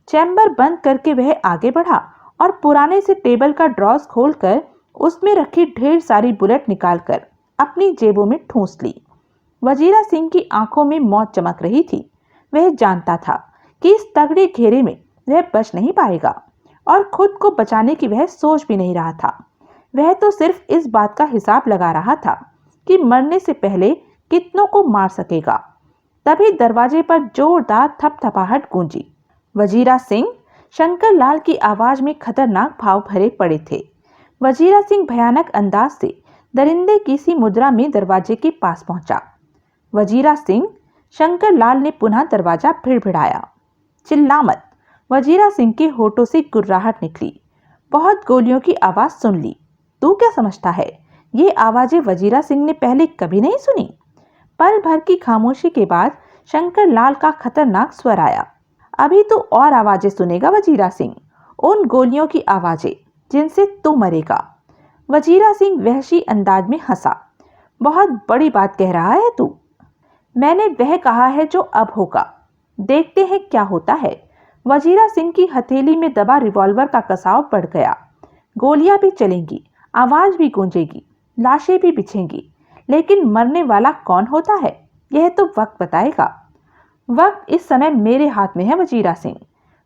चैम्बर बंद करके वह आगे बढ़ा और पुराने से टेबल का ड्रॉज खोलकर उसमें रखी ढेर सारी बुलेट निकालकर अपनी जेबों में ठूंस ली। वजीरा सिंह की आंखों में मौत चमक रही थी। वह जानता था कि इस तगड़े घेरे में वह बच नहीं पाएगा और खुद को बचाने की वह सोच भी नहीं रहा था। वह तो सिर्फ इस बात का हिसाब लगा रहा था कि मरने से पहले कितनों को मार सकेगा। तभी दरवाजे पर जोरदार थपथपाहट गूंजी। वजीरा सिंह, शंकर लाल की आवाज में खतरनाक भाव भरे पड़े थे। वजीरा सिंह भयानक अंदाज से दरिंदे की सी मुद्रा में दरवाजे के पास पहुंचा। वजीरा सिंह, शंकर लाल ने पुनः दरवाजा भिड़भिड़ाया। चिल्ला मत। वजीरा सिंह के होठों से गुर्राहट निकली। बहुत गोलियों की आवाज सुन ली। तू क्या समझता है, ये आवाजें वजीरा सिंह ने पहले कभी नहीं सुनी। पल भर की खामोशी के बाद शंकर लाल का खतरनाक स्वर आया। अभी तो और आवाजें सुनेगा वजीरा सिंह, उन गोलियों की आवाजें जिनसे तू मरेगा। वजीरा सिंह वहशी अंदाज में हंसा। बहुत बड़ी बात कह रहा है तू। मैंने वह कहा है जो अब होगा, देखते हैं क्या होता है। वजीरा सिंह की हथेली में दबा रिवॉल्वर का कसाव बढ़ गया। गोलियां भी चलेंगी, आवाज भी गूंजेगी, लाशें भी बिछेंगी, लेकिन मरने वाला कौन होता है यह तो वक्त बताएगा। वक्त इस समय मेरे हाथ में है वजीरा सिंह।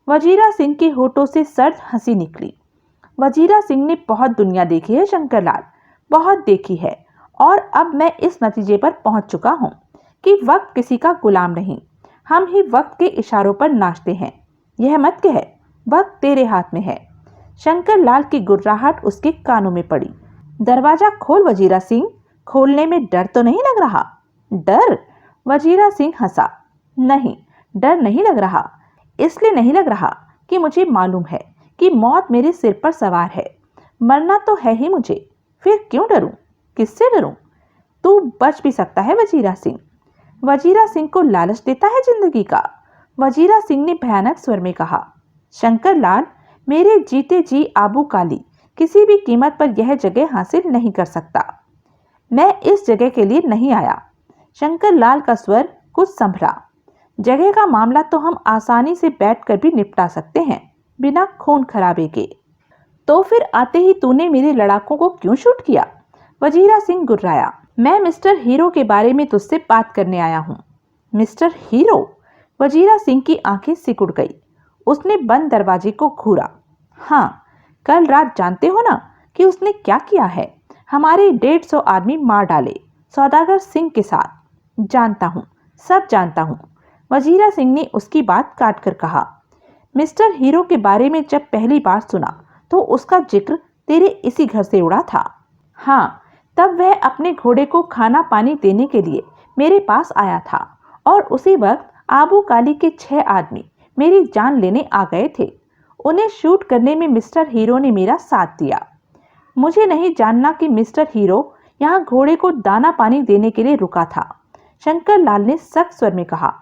वजीरा सिंह के होठों से सर्द हंसी निकली। वजीरा सिंह ने बहुत दुनिया देखी है शंकर लाल, बहुत देखी है, और अब मैं इस नतीजे पर पहुंच चुका हूं कि वक्त किसी का गुलाम नहीं, हम ही वक्त के इशारों पर नाचते हैं। यह मत कह, वक्त तेरे हाथ में है। शंकर लाल की गुर्राहट उसके कानों में पड़ी। दरवाजा खोल वजीरा सिंह, खोलने में डर तो नहीं लग रहा? डर? वजीरा सिंह हंसा। नहीं, डर नहीं लग रहा। इसलिए नहीं लग रहा कि मुझे मालूम है कि मौत मेरे सिर पर सवार है। मरना तो है ही मुझे, फिर क्यों डरूं? किससे डरूं? तू बच भी सकता है वजीरा सिंह। वजीरा सिंह को लालच देता है जिंदगी का। वजीरा सिंह ने भयानक स्वर में कहा। शंकर लाल, मेरे जीते जी आबू काली किसी भी कीमत पर यह जगह हासिल नहीं कर सकता। मैं इस जगह के लिए नहीं आया। शंकर लाल का स्वर कुछ संभला। जगह का मामला तो हम आसानी से बैठकर भी निपटा सकते हैं, बिना खून खराबे के। तो फिर आते ही तूने मेरे लड़ाकों को क्यों शूट किया? वजीरा सिंह गुर्राया। मैं मिस्टर हीरो के बारे में तुझसे बात करने आया हूँ। Mister hero? वजीरा सिंह की आंखें सिकुड़ गई। उसने बंद दरवाजे को घूरा। हाँ, कल रात जानते हो ना कि उसने क्या किया है? हमारे 150 आदमी मार डाले सौदागर सिंह के साथ। जानता हूँ, सब जानता हूँ। वजीरा सिंह ने उसकी बात काट कर कहा। मिस्टर हीरो के बारे में जब पहली बार सुना तो उसका जिक्र तेरे इसी घर से उड़ा था। हाँ, तब वह अपने घोड़े को खाना पानी देने के लिए मेरे पास आया था और उसी वक्त आबू काली के 6 आदमी मेरी जान लेने आ गए थे। उन्हें शूट करने में मिस्टर हीरो ने मेरा साथ दिया। मुझे नहीं जानना कि मिस्टर हीरो यहाँ घोड़े को दाना पानी देने के लिए रुका था। शंकर लाल ने सख्त स्वर में कहा।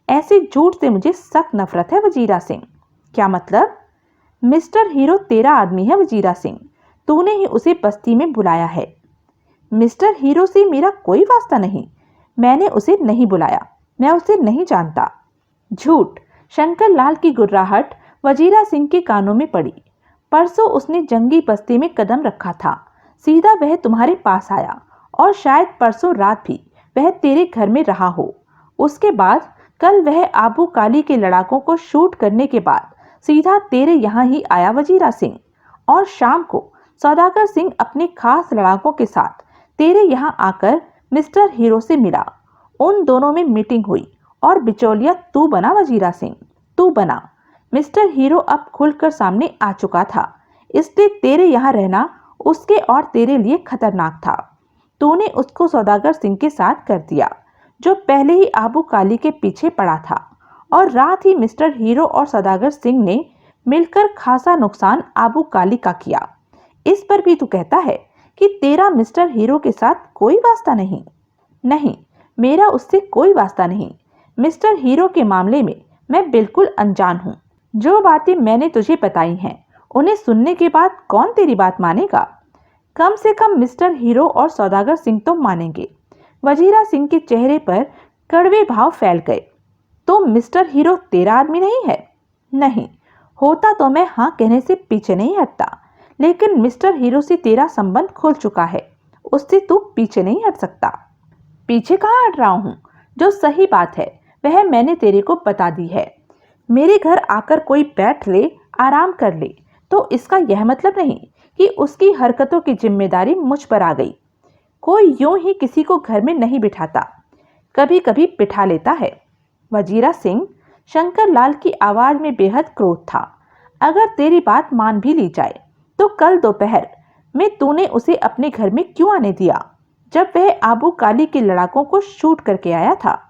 ऐसे झूठ से मुझे सख्त नफरत है वजीरा सिंह। क्या मतलब? मिस्टर हीरो तेरा आदमी है वजीरा सिंह, तूने ही उसे बस्ती में बुलाया है। मिस्टर हीरो से मेरा कोई वास्ता नहीं, मैंने उसे नहीं बुलाया, मैं उसे नहीं जानता। झूठ। शंकर लाल की गुर्राहट वजीरा सिंह के कानों में पड़ी। परसों उसने जंगी बस्ती में कदम रखा था, सीधा वह तुम्हारे पास आया और शायद परसों रात भी वह तेरे घर में रहा हो। उसके बाद कल वह आबू काली के लड़ाकों को शूट करने के बाद सीधा तेरे यहाँ ही आया वजीरा सिंह, और शाम को सौदागर सिंह अपने खास लड़ाकों के साथ तेरे यहाँ आकर मिस्टर हीरो से मिला। उन दोनों में मीटिंग हुई और बिचौलिया तू बना वजीरा सिंह, तू बना। मिस्टर हीरो अब खुलकर सामने आ चुका था, इसलिए तेरे यहाँ रहना उसके और तेरे लिए खतरनाक था। तूने उसको सौदागर सिंह के साथ कर दिया, जो पहले ही आबू काली के पीछे पड़ा था, और रात ही मिस्टर हीरो और सौदागर सिंह ने मिलकर खासा नुकसान आबू काली का किया। इस पर भी तू कहता है कि तेरा मिस्टर हीरो के साथ कोई वास्ता नहीं। नहीं, मेरा उससे कोई वास्ता नहीं। मिस्टर हीरो के मामले में मैं बिल्कुल अनजान हूँ। जो बातें मैंने तुझे बताई हैं, उन्हें सुनने के बाद कौन तेरी बात मानेगा? कम से कम मिस्टर हीरो और सौदागर सिंह तो मानेंगे। वजीरा सिंह के चेहरे पर कड़वे भाव फैल गए। तो मिस्टर हीरो तेरा आदमी नहीं है? नहीं, होता तो मैं हाँ कहने से पीछे नहीं हटता, लेकिन मिस्टर हीरो से तेरा संबंध खुल चुका है, उससे तू पीछे नहीं हट सकता। पीछे कहाँ हट रहा हूँ? जो सही बात है वह मैंने तेरे को बता दी है। मेरे घर आकर कोई बैठ ले, आराम कर ले, तो इसका यह मतलब नहीं कि उसकी हरकतों की जिम्मेदारी मुझ पर आ गई। कोई यूं ही किसी को घर में नहीं बिठाता, कभी कभी बिठा लेता है। वजीरा सिंह, शंकर लाल की आवाज में बेहद क्रोध था। अगर तेरी बात मान भी ली जाए तो कल दोपहर में तूने उसे अपने घर में क्यों आने दिया, जब वह आबू काली के लड़ाकों को शूट करके आया था?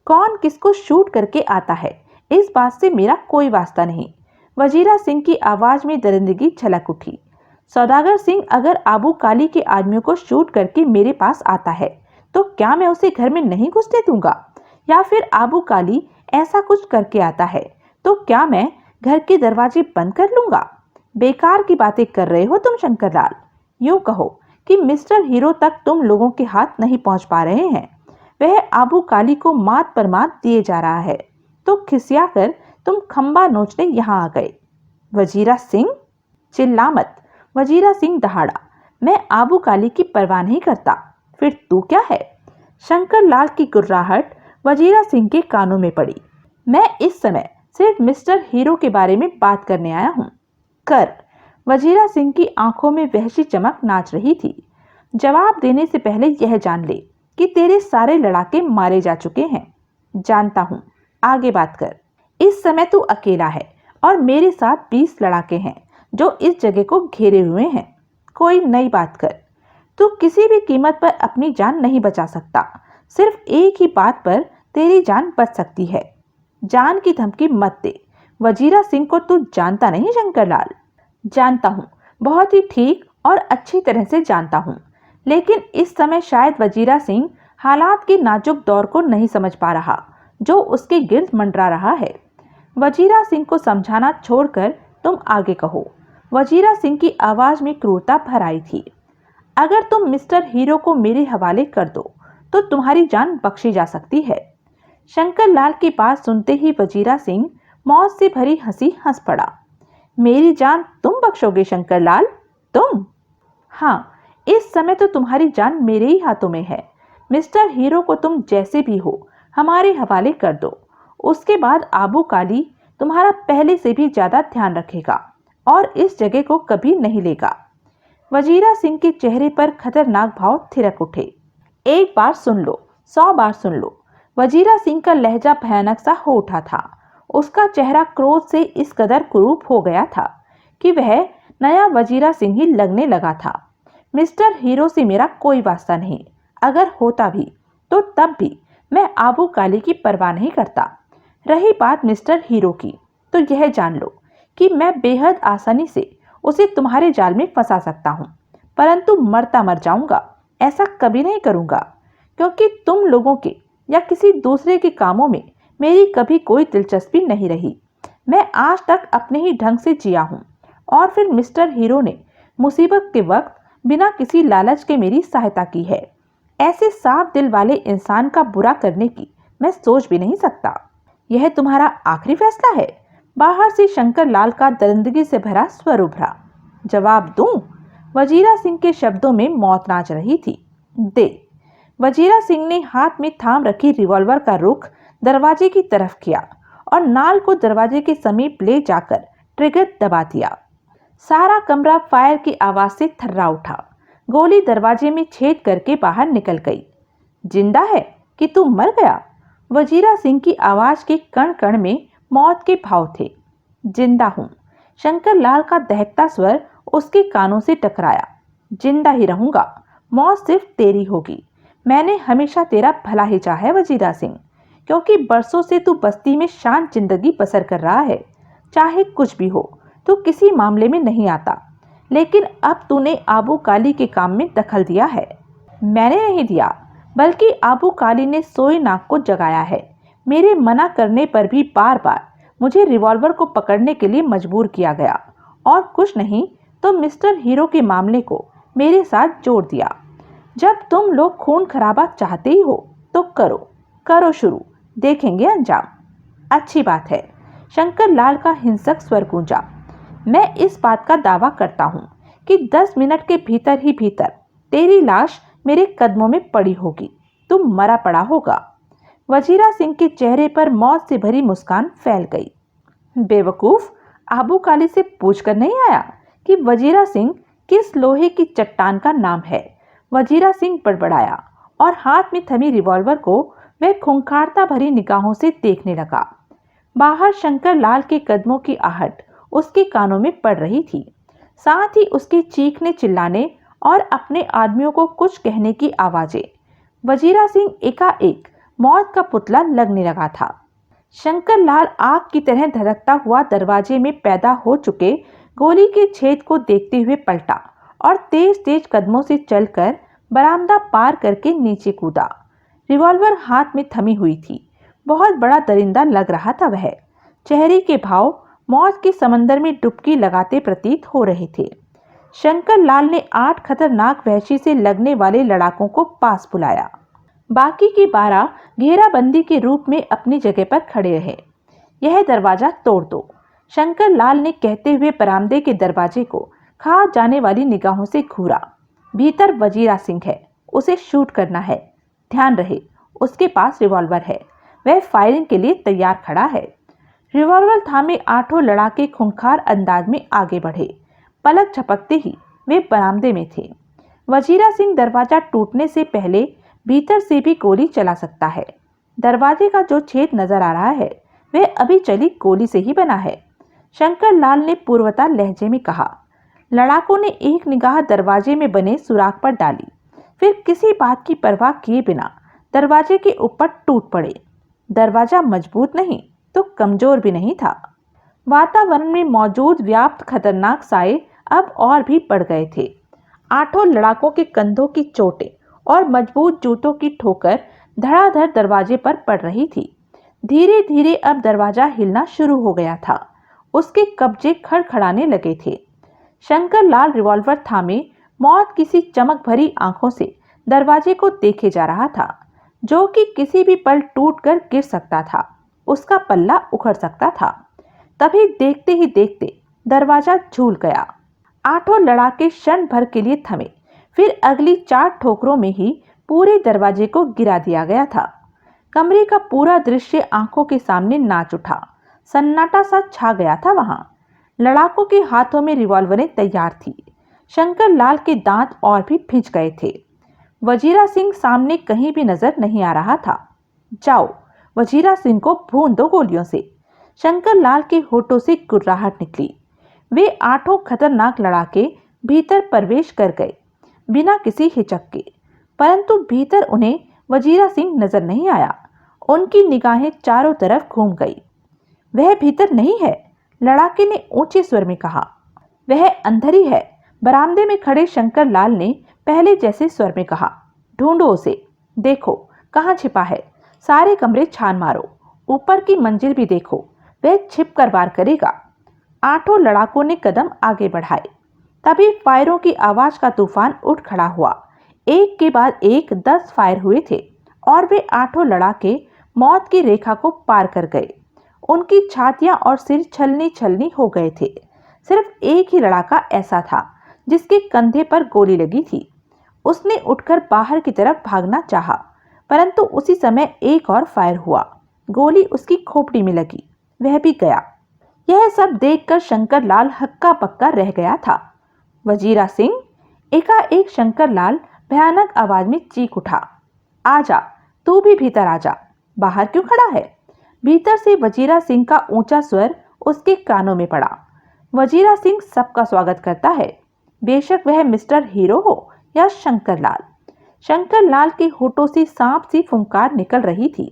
कौन किसको शूट करके आता है, इस बात से मेरा कोई वास्ता नहीं। वजीरा सिंह की आवाज में दरिंदगी छलक उठी। सौदागर सिंह अगर आबू काली के आदमियों को शूट करके मेरे पास आता है तो क्या मैं उसे घर में नहीं घुसने दूंगा? या फिर आबू काली ऐसा कुछ करके आता है तो क्या मैं घर के दरवाजे बंद कर लूंगा? बेकार की बातें कर रहे हो तुम शंकरलाल। यूं कहो कि मिस्टर हीरो तक तुम लोगों के हाथ नहीं पहुंच पा रहे हैं। वह आबू काली को मात पर मात दिए जा रहा है, तो खिसिया कर तुम खंबा नोचने यहाँ आ गए। वजीरा सिंह, चिल्ला मत। वजीरा सिंह दहाड़ा। मैं आबू काली की परवाह नहीं करता, फिर तू क्या है? शंकर लाल की गुर्राहट वजीरा सिंह के कानों में पड़ी। मैं इस समय सिर्फ मिस्टर हीरो के बारे में बात करने आया हूँ। कर। वजीरा सिंह की आंखों में वहशी चमक नाच रही थी। जवाब देने से पहले यह जान ले कि तेरे सारे लड़ाके मारे जा चुके हैं। जानता हूँ, आगे बात कर। इस समय तू अकेला है और मेरे साथ 20 लड़ाके हैं जो इस जगह को घेरे हुए हैं। कोई नई बात कर। तू किसी भी कीमत पर अपनी जान नहीं बचा सकता। सिर्फ एक ही बात पर तेरी जान बच सकती है। जान की धमकी मत दे। वजीरा सिंह को तू जानता नहीं शंकरलाल? जानता हूँ, बहुत ही ठीक और अच्छी तरह से जानता हूँ, लेकिन इस समय शायद वजीरा सिंह हालात के नाजुक दौर को नहीं समझ पा रहा जो उसके गिर्द मंडरा रहा है। वजीरा सिंह को समझाना छोड़कर तुम आगे कहो। वजीरा सिंह की आवाज में क्रूरता भर आई थी। अगर तुम मिस्टर हीरो को मेरे हवाले कर दो तो तुम्हारी जान बख्शी जा सकती है। शंकर लाल की बात सुनते ही वजीरा सिंह मौत से भरी हंसी हंस पड़ा। मेरी जान तुम बख्शोगे शंकर लाल? तुम? हाँ, इस समय तो तुम्हारी जान मेरे ही हाथों में है। मिस्टर हीरो को तुम जैसे भी हो हमारे हवाले कर दो। उसके बाद आबू काली तुम्हारा पहले से भी ज्यादा ध्यान रखेगा और इस जगह को कभी नहीं लेगा। वजीरा सिंह के चेहरे पर खतरनाक भाव थिरक उठे। एक बार सुन लो, 100 बार सुन लो। वजीरा सिंह का लहजा भयानक सा हो उठा था। उसका चेहरा क्रोध से इस कदर कुरूप हो गया था कि वह नया वजीरा सिंह ही लगने लगा था। मिस्टर हीरो से मेरा कोई वास्ता नहीं। अगर होता भी तो तब भी मैं आबू काली की परवाह नहीं करता। रही बात मिस्टर हीरो की, तो यह जान लो कि मैं बेहद आसानी से उसे तुम्हारे जाल में फंसा सकता हूँ, परंतु मरता मर जाऊंगा ऐसा कभी नहीं करूंगा, क्योंकि तुम लोगों के या किसी दूसरे के कामों में मेरी कभी कोई दिलचस्पी नहीं रही। मैं आज तक अपने ही ढंग से जिया हूँ, और फिर मिस्टर हीरो ने मुसीबत के वक्त बिना किसी लालच के मेरी सहायता की है। ऐसे साफ दिल वाले इंसान का बुरा करने की मैं सोच भी नहीं सकता। यह तुम्हारा आखिरी फैसला है? बाहर से शंकर लाल का दरिंदगी से भरा स्वर उभरा। जवाब दूं? वजीरा सिंह के शब्दों में मौत नाच रही थी। दे। वजीरा सिंह ने हाथ में थाम रखी रिवॉल्वर का रुख दरवाजे की तरफ किया और नाल को दरवाजे के समीप ले जाकर ट्रिगर दबा दिया। सारा कमरा फायर की आवाज से थर्रा उठा। गोली दरवाजे में छेद करके बाहर निकल गई। जिंदा है कि तू मर गया? वजीरा सिंह की आवाज के कण कण में मौत के भाव थे। जिंदा हूं। शंकर लाल का दहकता स्वर उसके कानों से टकराया। जिंदा ही रहूंगा, मौत सिर्फ तेरी होगी। मैंने हमेशा तेरा भला ही चाहा है वजीरा सिंह, क्योंकि बरसों से तू बस्ती में शांत जिंदगी बसर कर रहा है। चाहे कुछ भी हो, तू किसी मामले में नहीं आता, लेकिन अब तूने आबू काली के काम में दखल दिया है। मैंने नहीं दिया, बल्कि आबू काली ने सोए नाग को जगाया है। मेरे मना करने पर भी बार बार मुझे रिवॉल्वर को पकड़ने के लिए मजबूर किया गया, और कुछ नहीं तो मिस्टर हीरो के मामले को मेरे साथ जोड़ दिया। जब तुम लोग खून खराबा चाहते ही हो तो करो, करो शुरू, देखेंगे अंजाम। अच्छी बात है। शंकर लाल का हिंसक स्वर गूंजा। मैं इस बात का दावा करता हूं कि 10 मिनट के भीतर ही भीतर तेरी लाश मेरे कदमों में पड़ी होगी। तुम मरा पड़ा होगा। वजीरा सिंह के चेहरे पर मौत से भरी मुस्कान फैल गई। बेवकूफ, आबू काली से पूछकर नहीं आया कि वजीरा सिंह किस लोहे की चट्टान का नाम है? वजीरा सिंह बड़बड़ाया और हाथ में थमी रिवॉल्वर को वह खूंखारता भरी निगाहों से देखने लगा। बाहर शंकर लाल के कदमों की आहट उसके कानों में पड़ रही थी, साथ ही उसके चीखने चिल्लाने और अपने आदमियों को कुछ कहने की आवाजें। वजीरा सिंह एकाएक मौत का पुतला लगने लगा था। शंकर लाल आग की तरह धधकता हुआ दरवाजे में पैदा हो चुके गोली के छेद को देखते हुए पलटा और तेज तेज कदमों से चलकर बरामदा पार करके नीचे कूदा। रिवॉल्वर हाथ में थमी हुई थी। बहुत बड़ा दरिंदा लग रहा था वह। चेहरे के भाव मौत के समंदर में डुबकी लगाते प्रतीत हो रहे थे। शंकर लाल ने 8 खतरनाक वहशी से लगने वाले लड़ाकों को पास बुलाया। बाकी के 12 घेराबंदी के रूप में अपनी जगह पर खड़े रहे। यह दरवाजा तोड़ दो, शंकर लाल ने कहते हुए बरामदे के दरवाजे को खा जाने वाली निगाहों से घूरा। भीतर वजीरा सिंह है, उसे शूट करना है। ध्यान रहे, उसके पास रिवॉल्वर है, वह फायरिंग के लिए तैयार खड़ा है। रिवॉल्वर थामे 8 लड़ाके खूंखार अंदाज में आगे बढ़े। पलक झपकते ही वे बरामदे में थे। वजीरा सिंह दरवाजा टूटने से पहले भीतर से भी गोली चला सकता है। दरवाजे का जो छेद नजर आ रहा है वह अभी चली गोली से ही बना है। शंकर लाल ने पूर्वता लहजे में कहा। लड़ाकों ने एक निगाह दरवाजे में बने सुराख पर डाली, फिर किसी बात की परवाह किए बिना दरवाजे के ऊपर टूट पड़े। दरवाजा मजबूत नहीं तो कमजोर भी नहीं था। वातावरण में मौजूद व्याप्त खतरनाक साए अब और भी बढ़ गए थे। 8 लड़ाकों के कंधों की चोटें और मजबूत जूतों की ठोकर धड़ाधड़ दरवाजे पर पड़ रही थी। धीरे धीरे अब दरवाजा हिलना शुरू हो गया था। उसके कब्जे खड़खड़ाने लगे थे। शंकर लाल रिवॉल्वर थामे मौत किसी चमक भरी आंखों से दरवाजे को देखे जा रहा था, जो कि किसी भी पल टूटकर गिर सकता था, उसका पल्ला उखड़ सकता था। तभी देखते ही देखते दरवाजा झूल गया। 8 लड़ाके क्षण भर के लिए थमे, फिर अगली 4 ठोकरों में ही पूरे दरवाजे को गिरा दिया गया था। कमरे का पूरा दृश्य आंखों के सामने नाच उठा। सन्नाटा सा छा गया था वहां। लड़ाकों के हाथों में रिवॉल्वरें तैयार थी। शंकर लाल के दांत और भी भिज गए थे। वजीरा सिंह सामने कहीं भी नजर नहीं आ रहा था। जाओ, वजीरा सिंह को भून दो गोलियों से। शंकर लाल के होठों से गुर्राहट निकली। वे 8 खतरनाक लड़ाके भीतर प्रवेश कर गए बिना किसी हिचक के, परंतु भीतर उन्हें वजीरा सिंह नजर नहीं आया। उनकी निगाहें चारों तरफ घूम गई। वह भीतर नहीं है, लड़ाके ने ऊंचे स्वर में कहा। वह अंदर ही है, बरामदे में खड़े शंकर लाल ने पहले जैसे स्वर में कहा। ढूंढो उसे, देखो कहाँ छिपा है। सारे कमरे छान मारो, ऊपर की मंजिल भी देखो, वह छिप कर वार करेगा। 8 लड़ाकों ने कदम आगे बढ़ाए। तभी फायरों की आवाज का तूफान उठ खड़ा हुआ। एक के बाद एक 10 फायर हुए थे और वे 8 लड़ाके मौत की रेखा को पार कर गए। उनकी छातियां और सिर छलनी छलनी हो गए थे। सिर्फ एक ही लड़ाका ऐसा था जिसके कंधे पर गोली लगी थी। उसने उठकर बाहर की तरफ भागना चाहा, परंतु उसी समय एक और फायर हुआ। गोली उसकी खोपड़ी में लगी, वह भी गया। यह सब देखकर शंकर लाल हक्का पक्का रह गया था। वजीरा सिंह, एकाएक शंकर लाल भयानक आवाज में चीख उठा, आजा, तू भी भीतर आजा, बाहर क्यों खड़ा है? भीतर से वजीरा सिंह का ऊंचा स्वर उसके कानों में पड़ा। वजीरा सिंह सबका स्वागत करता है, बेशक वह मिस्टर हीरो हो या शंकर लाल। शंकर लाल के होठों से सांप सी फुंकार निकल रही थी।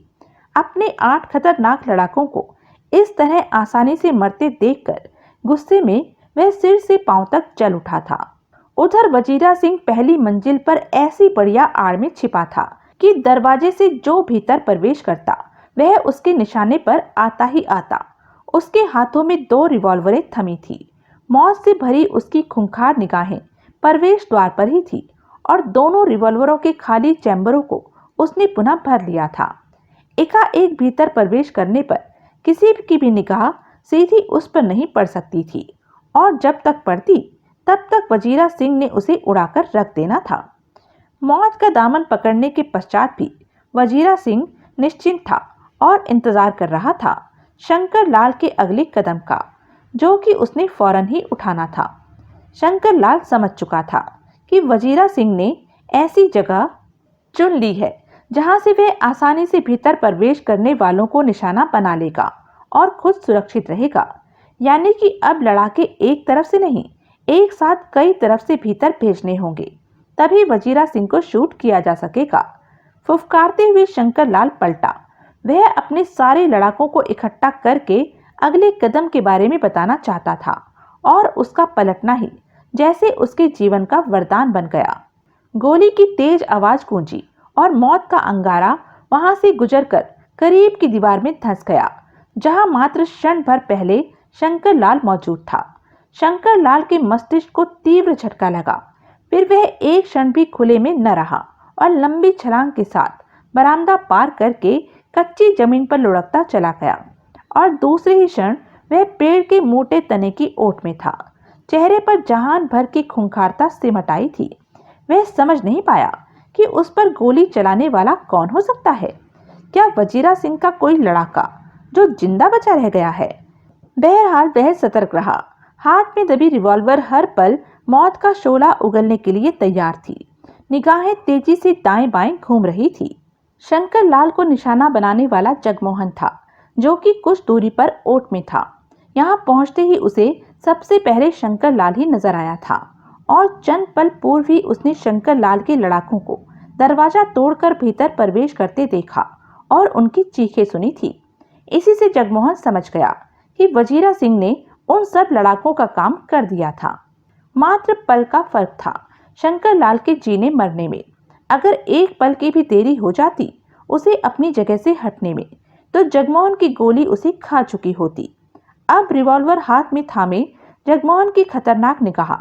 अपने 8 खतरनाक लड़ाकों को इस तरह आसानी से मरते देखकर गुस्से में वह सिर से पांव तक जल उठा था। उधर वजीरा सिंह पहली मंजिल पर ऐसी बढ़िया आड़ में छिपा था कि दरवाजे से जो भीतर प्रवेश करता वह उसके निशाने पर आता ही आता। उसके हाथों में 2 रिवॉल्वरें थमी थी। मौत से भरी उसकी खूंखार निगाहें प्रवेश द्वार पर ही थी और दोनों रिवॉल्वरों के खाली चैम्बरों को उसने पुनः भर लिया था। एकाएक भीतर प्रवेश करने पर किसी की भी निगाह सीधी उस पर नहीं पड़ सकती थी और जब तक पड़ती तब तक वजीरा सिंह ने उसे उड़ाकर रख देना था। मौत का दामन पकड़ने के पश्चात भी वजीरा सिंह निश्चिंत था और इंतजार कर रहा था शंकर लाल के अगले कदम का, जो कि उसने फौरन ही उठाना था। शंकर लाल समझ चुका था कि वजीरा सिंह ने ऐसी जगह चुन ली है जहां से वह आसानी से भीतर प्रवेश करने वालों को निशाना बना लेगा और खुद सुरक्षित रहेगा। यानी कि अब लड़ाके एक तरफ से नहीं, एक साथ कई तरफ से भीतर भेजने होंगे, तभी वजीरा सिंह को शूट किया जा सकेगा। फुफकारते हुए शंकर लाल पलटा। वह अपने सारे लड़ाकों को इकट्ठा करके अगले कदम के बारे में बताना चाहता था और उसका पलटना ही जैसे उसके जीवन का वरदान बन गया। गोली की तेज आवाज गूंजी और मौत का अंगारा वहां से गुजरकर करीब की दीवार में धंस गया, जहां मात्र क्षण भर पहले शंकर लाल मौजूद था। शंकर लाल के मस्तिष्क को तीव्र झटका लगा। फिर वह एक क्षण भी खुले में न रहा और लंबी छलांग के साथ बरामदा पार करके कच्ची जमीन पर लुढ़कता चला गया और दूसरे ही क्षण वह पेड़ के मोटे तने की ओट में था। चेहरे पर जहान भर की खूंखारता सिमट आई थी। वह समझ नहीं पाया कि उस पर गोली चलाने वाला कौन हो सकता है। क्या वजीरा सिंह का कोई लड़ाका जो जिंदा बचा रह गया है? बहरहाल वह सतर्क रहा। हाथ में दबी रिवॉल्वर हर पल मौत का शोला उगलने के लिए तैयार थी। निगाहें तेजी से दाएं बाएं घूम रही थी। शंकर लाल को निशाना बनाने वाला जगमोहन था, जो कि कुछ दूरी पर ओट में था। यहाँ पहुंचते ही उसे सबसे पहले शंकर लाल ही नजर आया था और चंद पल पूर्व ही उसने शंकर लाल के लड़ाकों को दरवाजा तोड़कर भीतर प्रवेश करते देखा और उनकी चीखें सुनी थी। इसी से जगमोहन समझ गया कि वजीरा सिंह ने उन सब लड़ाकों का काम कर दिया था। मात्र पल का फर्क था शंकर लाल के जीने मरने में। अगर एक पल की भी देरी हो जाती उसे अपनी जगह से हटने में, तो जगमोहन की गोली उसे खा चुकी होती। अब रिवॉल्वर हाथ में थामे जगमोहन की खतरनाक निगाह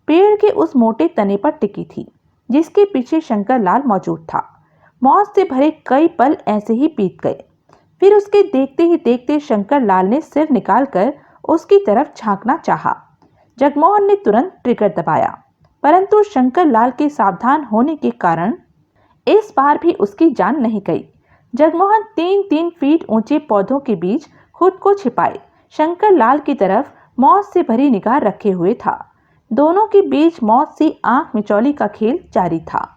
पेड़ के उस मोटे तने पर टिकी थी जिसके पीछे शंकर लाल मौजूद था। मौत से भरे कई पल ऐसे ही बीत गए। फिर उसके देखते ही देखते शंकर लाल ने सिर निकालकर उसकी तरफ झांकना चाहा। जगमोहन ने तुरंत ट्रिगर दबाया, परंतु शंकर लाल के सावधान होने के कारण इस बार भी उसकी जान नहीं गई। जगमोहन 3-3 फीट ऊंचे पौधों के बीच खुद को छिपाए शंकर लाल की तरफ मौत से भरी निगाह रखे हुए था। दोनों के बीच मौत से आंख मिचौली का खेल जारी था।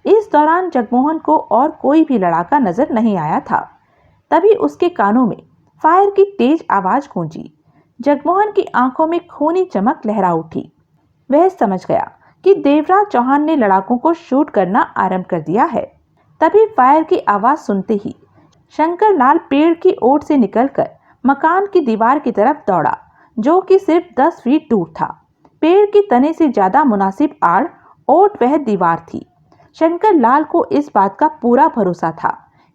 इस दौरान जगमोहन को और कोई भी लड़ाका नजर नहीं आया था। तभी उसके कानों में फायर की तेज आवाज गूंजी। जगमोहन की आंखों में खूनी चमक लहरा उठी। वह समझ गया कि देवराज चौहान ने लड़ाकों को शूट करना आरंभ कर दिया है। तभी फायर की आवाज सुनते ही शंकर लाल पेड़ की ओट से निकलकर मकान की दीवार की तरफ दौड़ा, जो कि सिर्फ 10 फीट दूर था। पेड़ के तने से ज्यादा मुनासिब आड़ ओट वह दीवार थी। शंकर लाल को इस बात का पूरा भरोसा था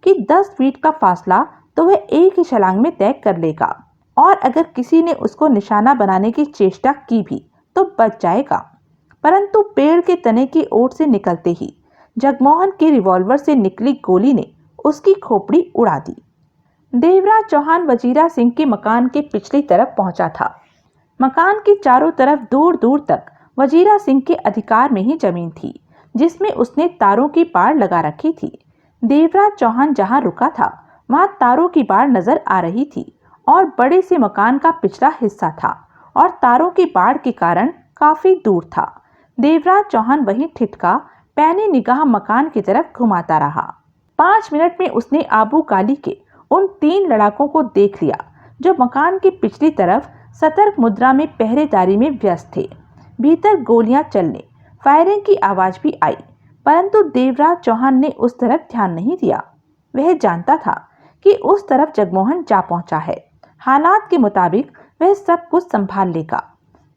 कि 10 फीट का फासला तो वह एक ही छलांग में तय कर लेगा और अगर किसी ने उसको निशाना बनाने की चेष्टा की भी तो बच जाएगा। परंतु पेड़ के तने की ओट से निकलते ही जगमोहन की रिवॉल्वर से निकली गोली ने उसकी खोपड़ी उड़ा दी। देवराज चौहान वजीरा सिंह के मकान के पिछली तरफ पहुंचा था। मकान की चारों तरफ दूर दूर तक वजीरा सिंह के अधिकार में ही जमीन थी, जिसमें उसने तारों की पार लगा रखी थी। देवराज चौहान जहां रुका था वहां तारों की बाड़ नजर आ रही थी और बड़े से मकान का पिछला हिस्सा था और तारों की बाढ़ के कारण काफी दूर था। देवराज चौहान वहीं ठिठका पैनी निगाह मकान की तरफ घुमाता रहा। 5 मिनट में उसने आबू काली के उन 3 लड़ाकों को देख लिया जो मकान की पिछली तरफ सतर्क मुद्रा में पहरेदारी में व्यस्त थे। भीतर गोलियां चलने, फायरिंग की आवाज भी आई, परंतु देवराज चौहान ने उस तरफ ध्यान नहीं दिया। वह जानता था कि उस तरफ जगमोहन जा पहुंचा है। हालात के मुताबिक वह सब कुछ संभाल लेगा।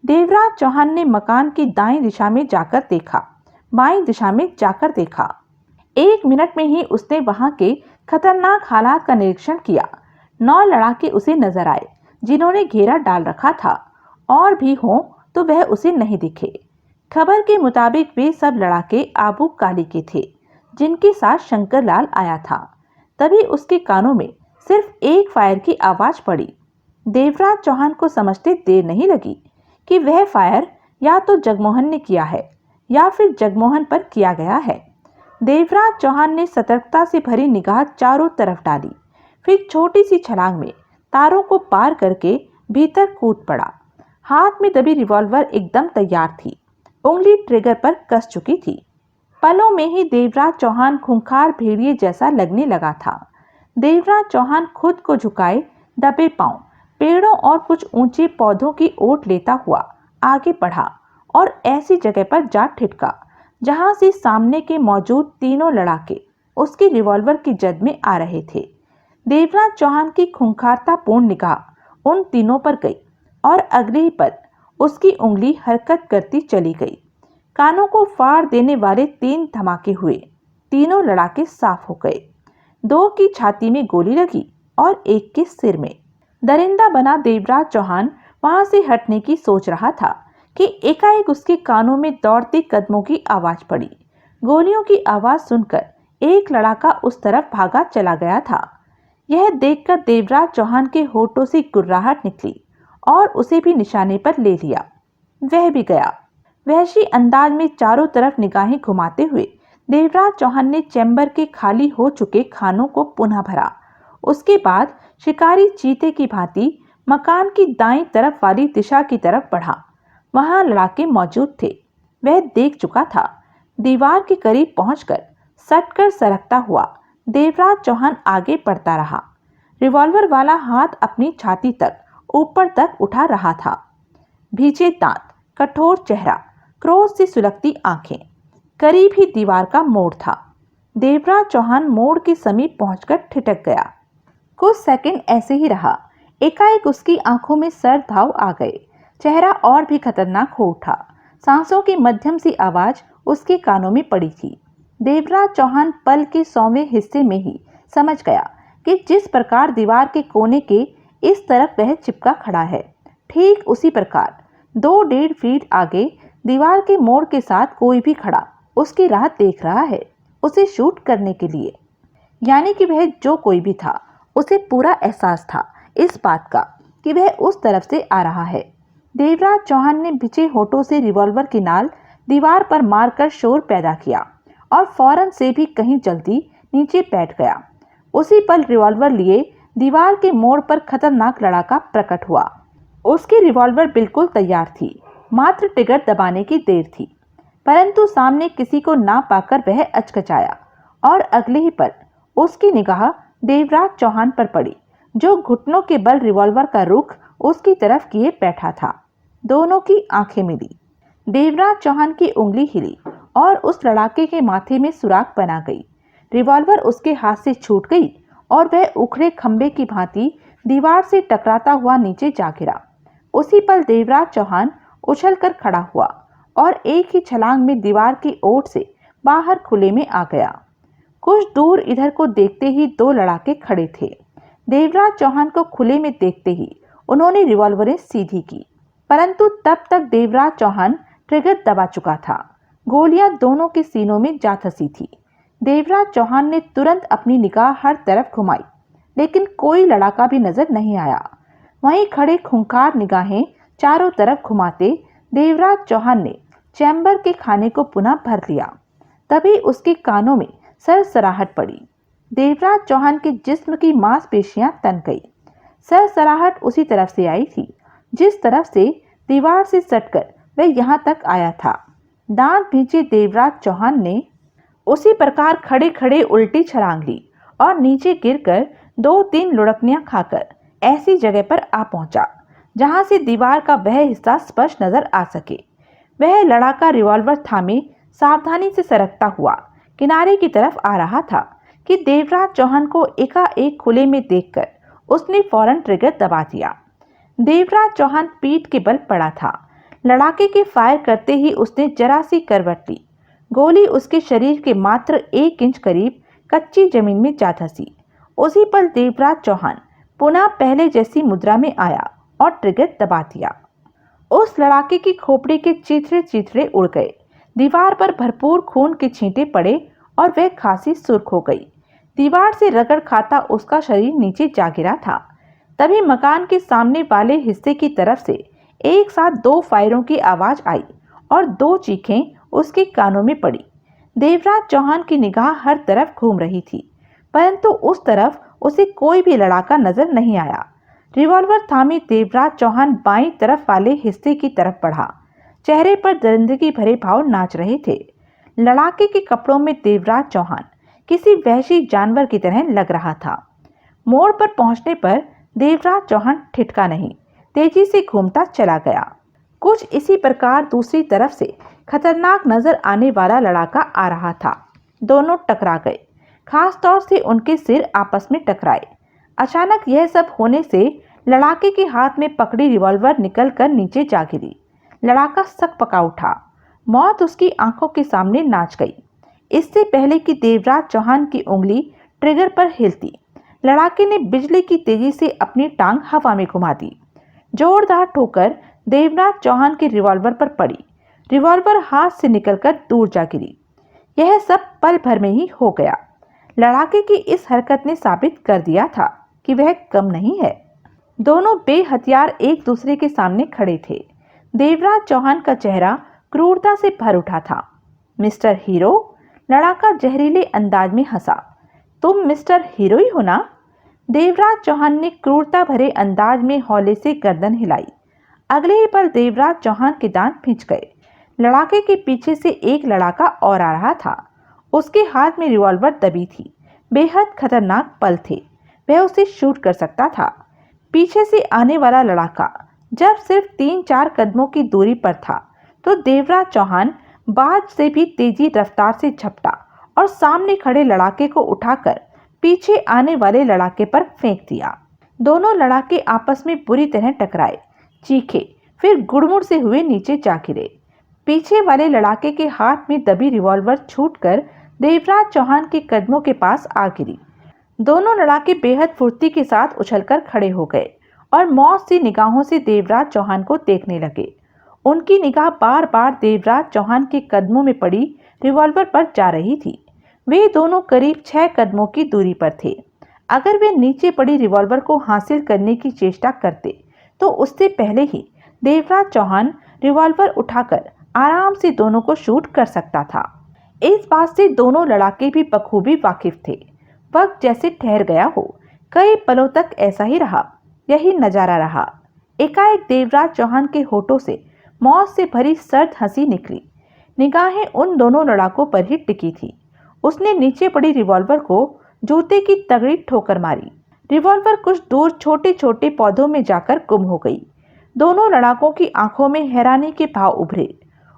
देवराज चौहान ने मकान की दाईं दिशा में जाकर देखा, बाईं दिशा में जाकर देखा। 1 मिनट में ही उसने वहां के खतरनाक हालात का निरीक्षण किया। 9 लड़ाके उसे नजर आए जिन्होंने घेरा डाल रखा था, और भी हों तो वह उसे नहीं दिखे। खबर के मुताबिक वे सब लड़ाके आबू काली के थे जिनके साथ शंकरलाल आया था। तभी उसके कानों में सिर्फ एक फायर की आवाज पड़ी। देवराज चौहान को समझते देर नहीं लगी कि वह फायर या तो जगमोहन ने किया है या फिर जगमोहन पर किया गया है। देवराज चौहान ने सतर्कता से भरी निगाह चारों तरफ डाली, फिर छोटी सी छलांग में तारों को पार करके भीतर कूद पड़ा। हाथ में दबी रिवॉल्वर एकदम तैयार थी, उंगली ट्रिगर पर कस चुकी थी। पलों में ही देवराज चौहान खूंखार भेड़िए जैसा लगने लगा था। देवराज चौहान खुद को झुकाए दबे पांव पेड़ों और कुछ ऊंचे पौधों की ओट लेता हुआ आगे बढ़ा और ऐसी जगह पर जा ठिठका जहां से सामने के मौजूद तीनों लड़ाके उसकी रिवॉल्वर की जद में आ रहे थे। देवराज चौहान की खूंखारतापूर्ण निगाह उन तीनों पर गई और अगले ही पल उसकी उंगली हरकत करती चली गई। कानों को फाड़ देने वाले 3 धमाके हुए। तीनों लड़ाके साफ हो गए। 2 की छाती में गोली लगी और एक के सिर में। दरिंदा बना देवराज चौहान वहां से हटने की सोच रहा था कि एकाएक उसके कानों में दौड़ते कदमों की आवाज पड़ी। गोलियों की आवाज सुनकर एक लड़ाका उस तरफ भागा चला गया था। यह देखकर देवराज चौहान के होठों से गुर्राहट निकली और उसे भी निशाने पर ले लिया। वह भी गया। वहशी अंदाज में चारों तरफ निगाहें घुमाते हुए देवराज चौहान ने चैम्बर के खाली हो चुके खानों को पुनः भरा। उसके बाद शिकारी चीते की भांति मकान की दाईं तरफ वाली दिशा की तरफ बढ़ा। वहां लड़ाके मौजूद थे, वह देख चुका था। दीवार के करीब पहुंचकर सटकर सरकता हुआ देवराज चौहान आगे बढ़ता रहा। रिवॉल्वर वाला हाथ अपनी छाती तक ऊपर तक उठा रहा था। भीजे दांत, कठोर चेहरा, क्रोध से सुलगती आंखें। करीब ही दीवार का मोड़ था। देवराज चौहान मोड़ के समीप पहुंचकर ठिठक गया। कुछ सेकंड ऐसे ही रहा। एकाएक उसकी आंखों में सर्द भाव आ गए। चेहरा और भी खतरनाक हो उठा। सांसों की मध्यम सी आवाज उसके कानों में पड़ी थी। देवराज चौहान पल के 100वें हिस्से में ही समझ गया कि जिस प्रकार दीवार के कोने के इस तरफ वह चिपका खड़ा है, ठीक उसी प्रकार 2-1.5 फीट आगे दीवार के मोड़ के साथ कोई भी खड़ा उसकी राह देख रहा है, उसे शूट करने के लिए। यानी कि वह जो कोई भी था, उसे पूरा एहसास था इस बात का कि वह उस तरफ से आ रहा है। देवराज चौहान ने भिजे होठों से रिवॉल्वर की नाल दीवार पर मारकर शोर पैदा किया और फौरन से भी कहीं जल्दी नीचे बैठ गया। उसी पल रिवॉल्वर लिए दीवार के मोड़ पर खतरनाक लड़ाका प्रकट हुआ। उसकी रिवॉल्वर बिल्कुल तैयार थी, मात्र ट्रिगर दबाने की देर थी। परंतु सामने किसी को ना पाकर वह अचकचाया और अगले ही पल उसकी निगाह देवराज चौहान पर पड़ी, जो घुटनों के बल रिवॉल्वर का रुख उसकी तरफ किए बैठा था। दोनों की आंखें मिली। देवराज चौहान की उंगली हिली और उस लड़ाके के माथे में सुराख बना गई। रिवॉल्वर उसके हाथ से छूट गई और वह उखड़े खंबे की भांति दीवार से टकराता हुआ नीचे जा गिरा। उसी पल देवराज चौहान उछलकर खड़ा हुआ और एक ही छलांग में दीवार की ओट से बाहर खुले में आ गया। कुछ दूर इधर को देखते ही 2 लड़ाके खड़े थे। देवराज चौहान को खुले में देखते ही उन्होंने रिवॉल्वरें सीधी की, परंतु तब तक देवराज चौहान ट्रिगर दबा चुका था। गोलियां दोनों के सीनों में जा धंसी थी। देवराज चौहान ने तुरंत अपनी निगाह हर तरफ घुमाई, लेकिन कोई लड़ाका भी नजर नहीं आया। वहीं खड़े खूंखार निगाहें चारों तरफ घुमाते देवराज चौहान ने चैम्बर के खाने को पुनः भर लिया। तभी उसके कानों में सरसराहट पड़ी। देवराज चौहान के जिस्म की मांसपेशियां तन गई। सरसराहट उसी तरफ से आई थी जिस तरफ से दीवार से सटकर वह यहाँ तक आया था। दांत नीचे देवराज चौहान ने उसी प्रकार खड़े खड़े उल्टी छलांग ली और नीचे गिरकर 2-3 लुढ़कनियां खाकर ऐसी जगह पर आ पहुंचा जहां से दीवार का वह हिस्सा स्पष्ट नजर आ सके। वह लड़ाका रिवॉल्वर थामे सावधानी से सरकता हुआ किनारे की तरफ आ रहा था कि देवराज चौहान को एकाएक खुले में देखकर उसने फौरन ट्रिगर दबा दिया। देवराज चौहान पीठ के बल पड़ा था। लड़ाके के फायर करते ही उसने जरा सी करवट ली। गोली उसके शरीर के मात्र 1 इंच करीब कच्ची जमीन में जा धंसी। उसी पल देवराज चौहान पुनः पहले जैसी मुद्रा में आया और ट्रिगर दबा दिया। उस लड़ाके की खोपड़ी के चीथड़े चीथड़े उड़ गए। दीवार पर भरपूर खून के छींटे पड़े और वह खासी सुर्ख हो गई। दीवार से रगड़ खाता उसका शरीर नीचे जा गिरा था। तभी मकान के सामने वाले हिस्से की तरफ से एक साथ 2 फायरों की आवाज आई और 2 चीखें उसके कानों में पड़ी। देवराज चौहान की निगाह हर तरफ घूम रही थी, परंतु उस तरफ उसे कोई भी लड़ाका नजर नहीं आया। रिवॉल्वर थामे देवराज चौहान बाईं तरफ वाले हिस्से की तरफ बढ़ा। चेहरे पर दरिंदगी भरे भाव नाच रहे थे। लड़ाके के कपड़ों में देवराज चौहान किसी वहशी जानवर की तरह लग रहा था। मोड़ पर पहुंचने पर देवराज चौहान ठिठका नहीं, तेजी से घूमता चला गया। कुछ इसी प्रकार दूसरी तरफ से खतरनाक नजर आने वाला लड़ाका आ रहा था। दोनों टकरा गए, खास तौर से उनके सिर आपस में टकराए। अचानक यह सब होने से लड़ाके के हाथ में पकड़ी रिवॉल्वर निकलकर नीचे जा गिरी। लड़ाका सक पका उठा। मौत उसकी आंखों के सामने नाच गई। इससे पहले कि देवराज चौहान की उंगली ट्रिगर पर हिलती, लड़ाके ने बिजली की तेजी से अपनी टांग हवा में घुमा दी। जोरदार ठोकर देवराज चौहान के रिवॉल्वर पर पड़ी। रिवॉल्वर हाथ से निकलकर दूर जा गिरी। यह सब पल भर में ही हो गया। लड़ाके की इस हरकत ने साबित कर दिया था कि वह कम नहीं है। दोनों बेहथियार एक दूसरे के सामने खड़े थे। देवराज चौहान का चेहरा क्रूरता से भर उठा था। मिस्टर हीरो, लड़ाका जहरीले अंदाज में हंसा। तुम मिस्टर हीरो ही हो ना? देवराज चौहान ने क्रूरता भरे अंदाज में हौले से गर्दन हिलाई। अगले ही पल देवराज चौहान के दांत खिंच गए। लड़ाके के पीछे से एक लड़ाका और आ रहा था। उसके हाथ में रिवॉल्वर दबी थी। बेहद खतरनाक पल थे, वह उसे शूट कर सकता था। पीछे से आने वाला लड़ाका जब सिर्फ 3-4 कदमों की दूरी पर था तो देवराज चौहान बाज से भी तेजी रफ्तार से झपटा और सामने खड़े लड़ाके को उठाकर पीछे आने वाले लड़ाके पर फेंक दिया। दोनों लड़ाके आपस में बुरी तरह टकराए, चीखे, फिर गुड़मुड़ से हुए नीचे जा गिरे। पीछे वाले लड़ाके के हाथ में दबी रिवॉल्वर छूटकर देवराज चौहान के कदमों के पास आ गिरी। दोनों लड़ाके बेहद फुर्ती के साथ उछलकर खड़े हो गए और मौत सी निगाहों से देवराज चौहान को देखने लगे। उनकी निगाह बार बार देवराज चौहान के कदमों में पड़ी रिवॉल्वर पर जा रही थी। वे दोनों करीब 6 कदमों की दूरी पर थे। अगर वे नीचे पड़ी रिवॉल्वर को हासिल करने की चेष्टा करते तो उससे पहले ही देवराज चौहान रिवॉल्वर उठाकर आराम से दोनों को शूट कर सकता था। इस बात से दोनों लड़ाके भी बखूबी वाकिफ थे। वक्त जैसे ठहर गया हो। कई पलों तक ऐसा ही रहा। यही नजारा रहा। एकाएक देवराज चौहान के होठों से मौत से भरी सर्द हंसी निकली। निगाहें उन दोनों लड़ाकों पर ही टिकी थी। उसने नीचे पड़ी रिवॉल्वर को जूते की तगड़ी ठोकर मारी। रिवॉल्वर कुछ दूर छोटे छोटे पौधों में जाकर गुम हो गई। दोनों लड़ाकों की आंखों में हैरानी के भाव उभरे।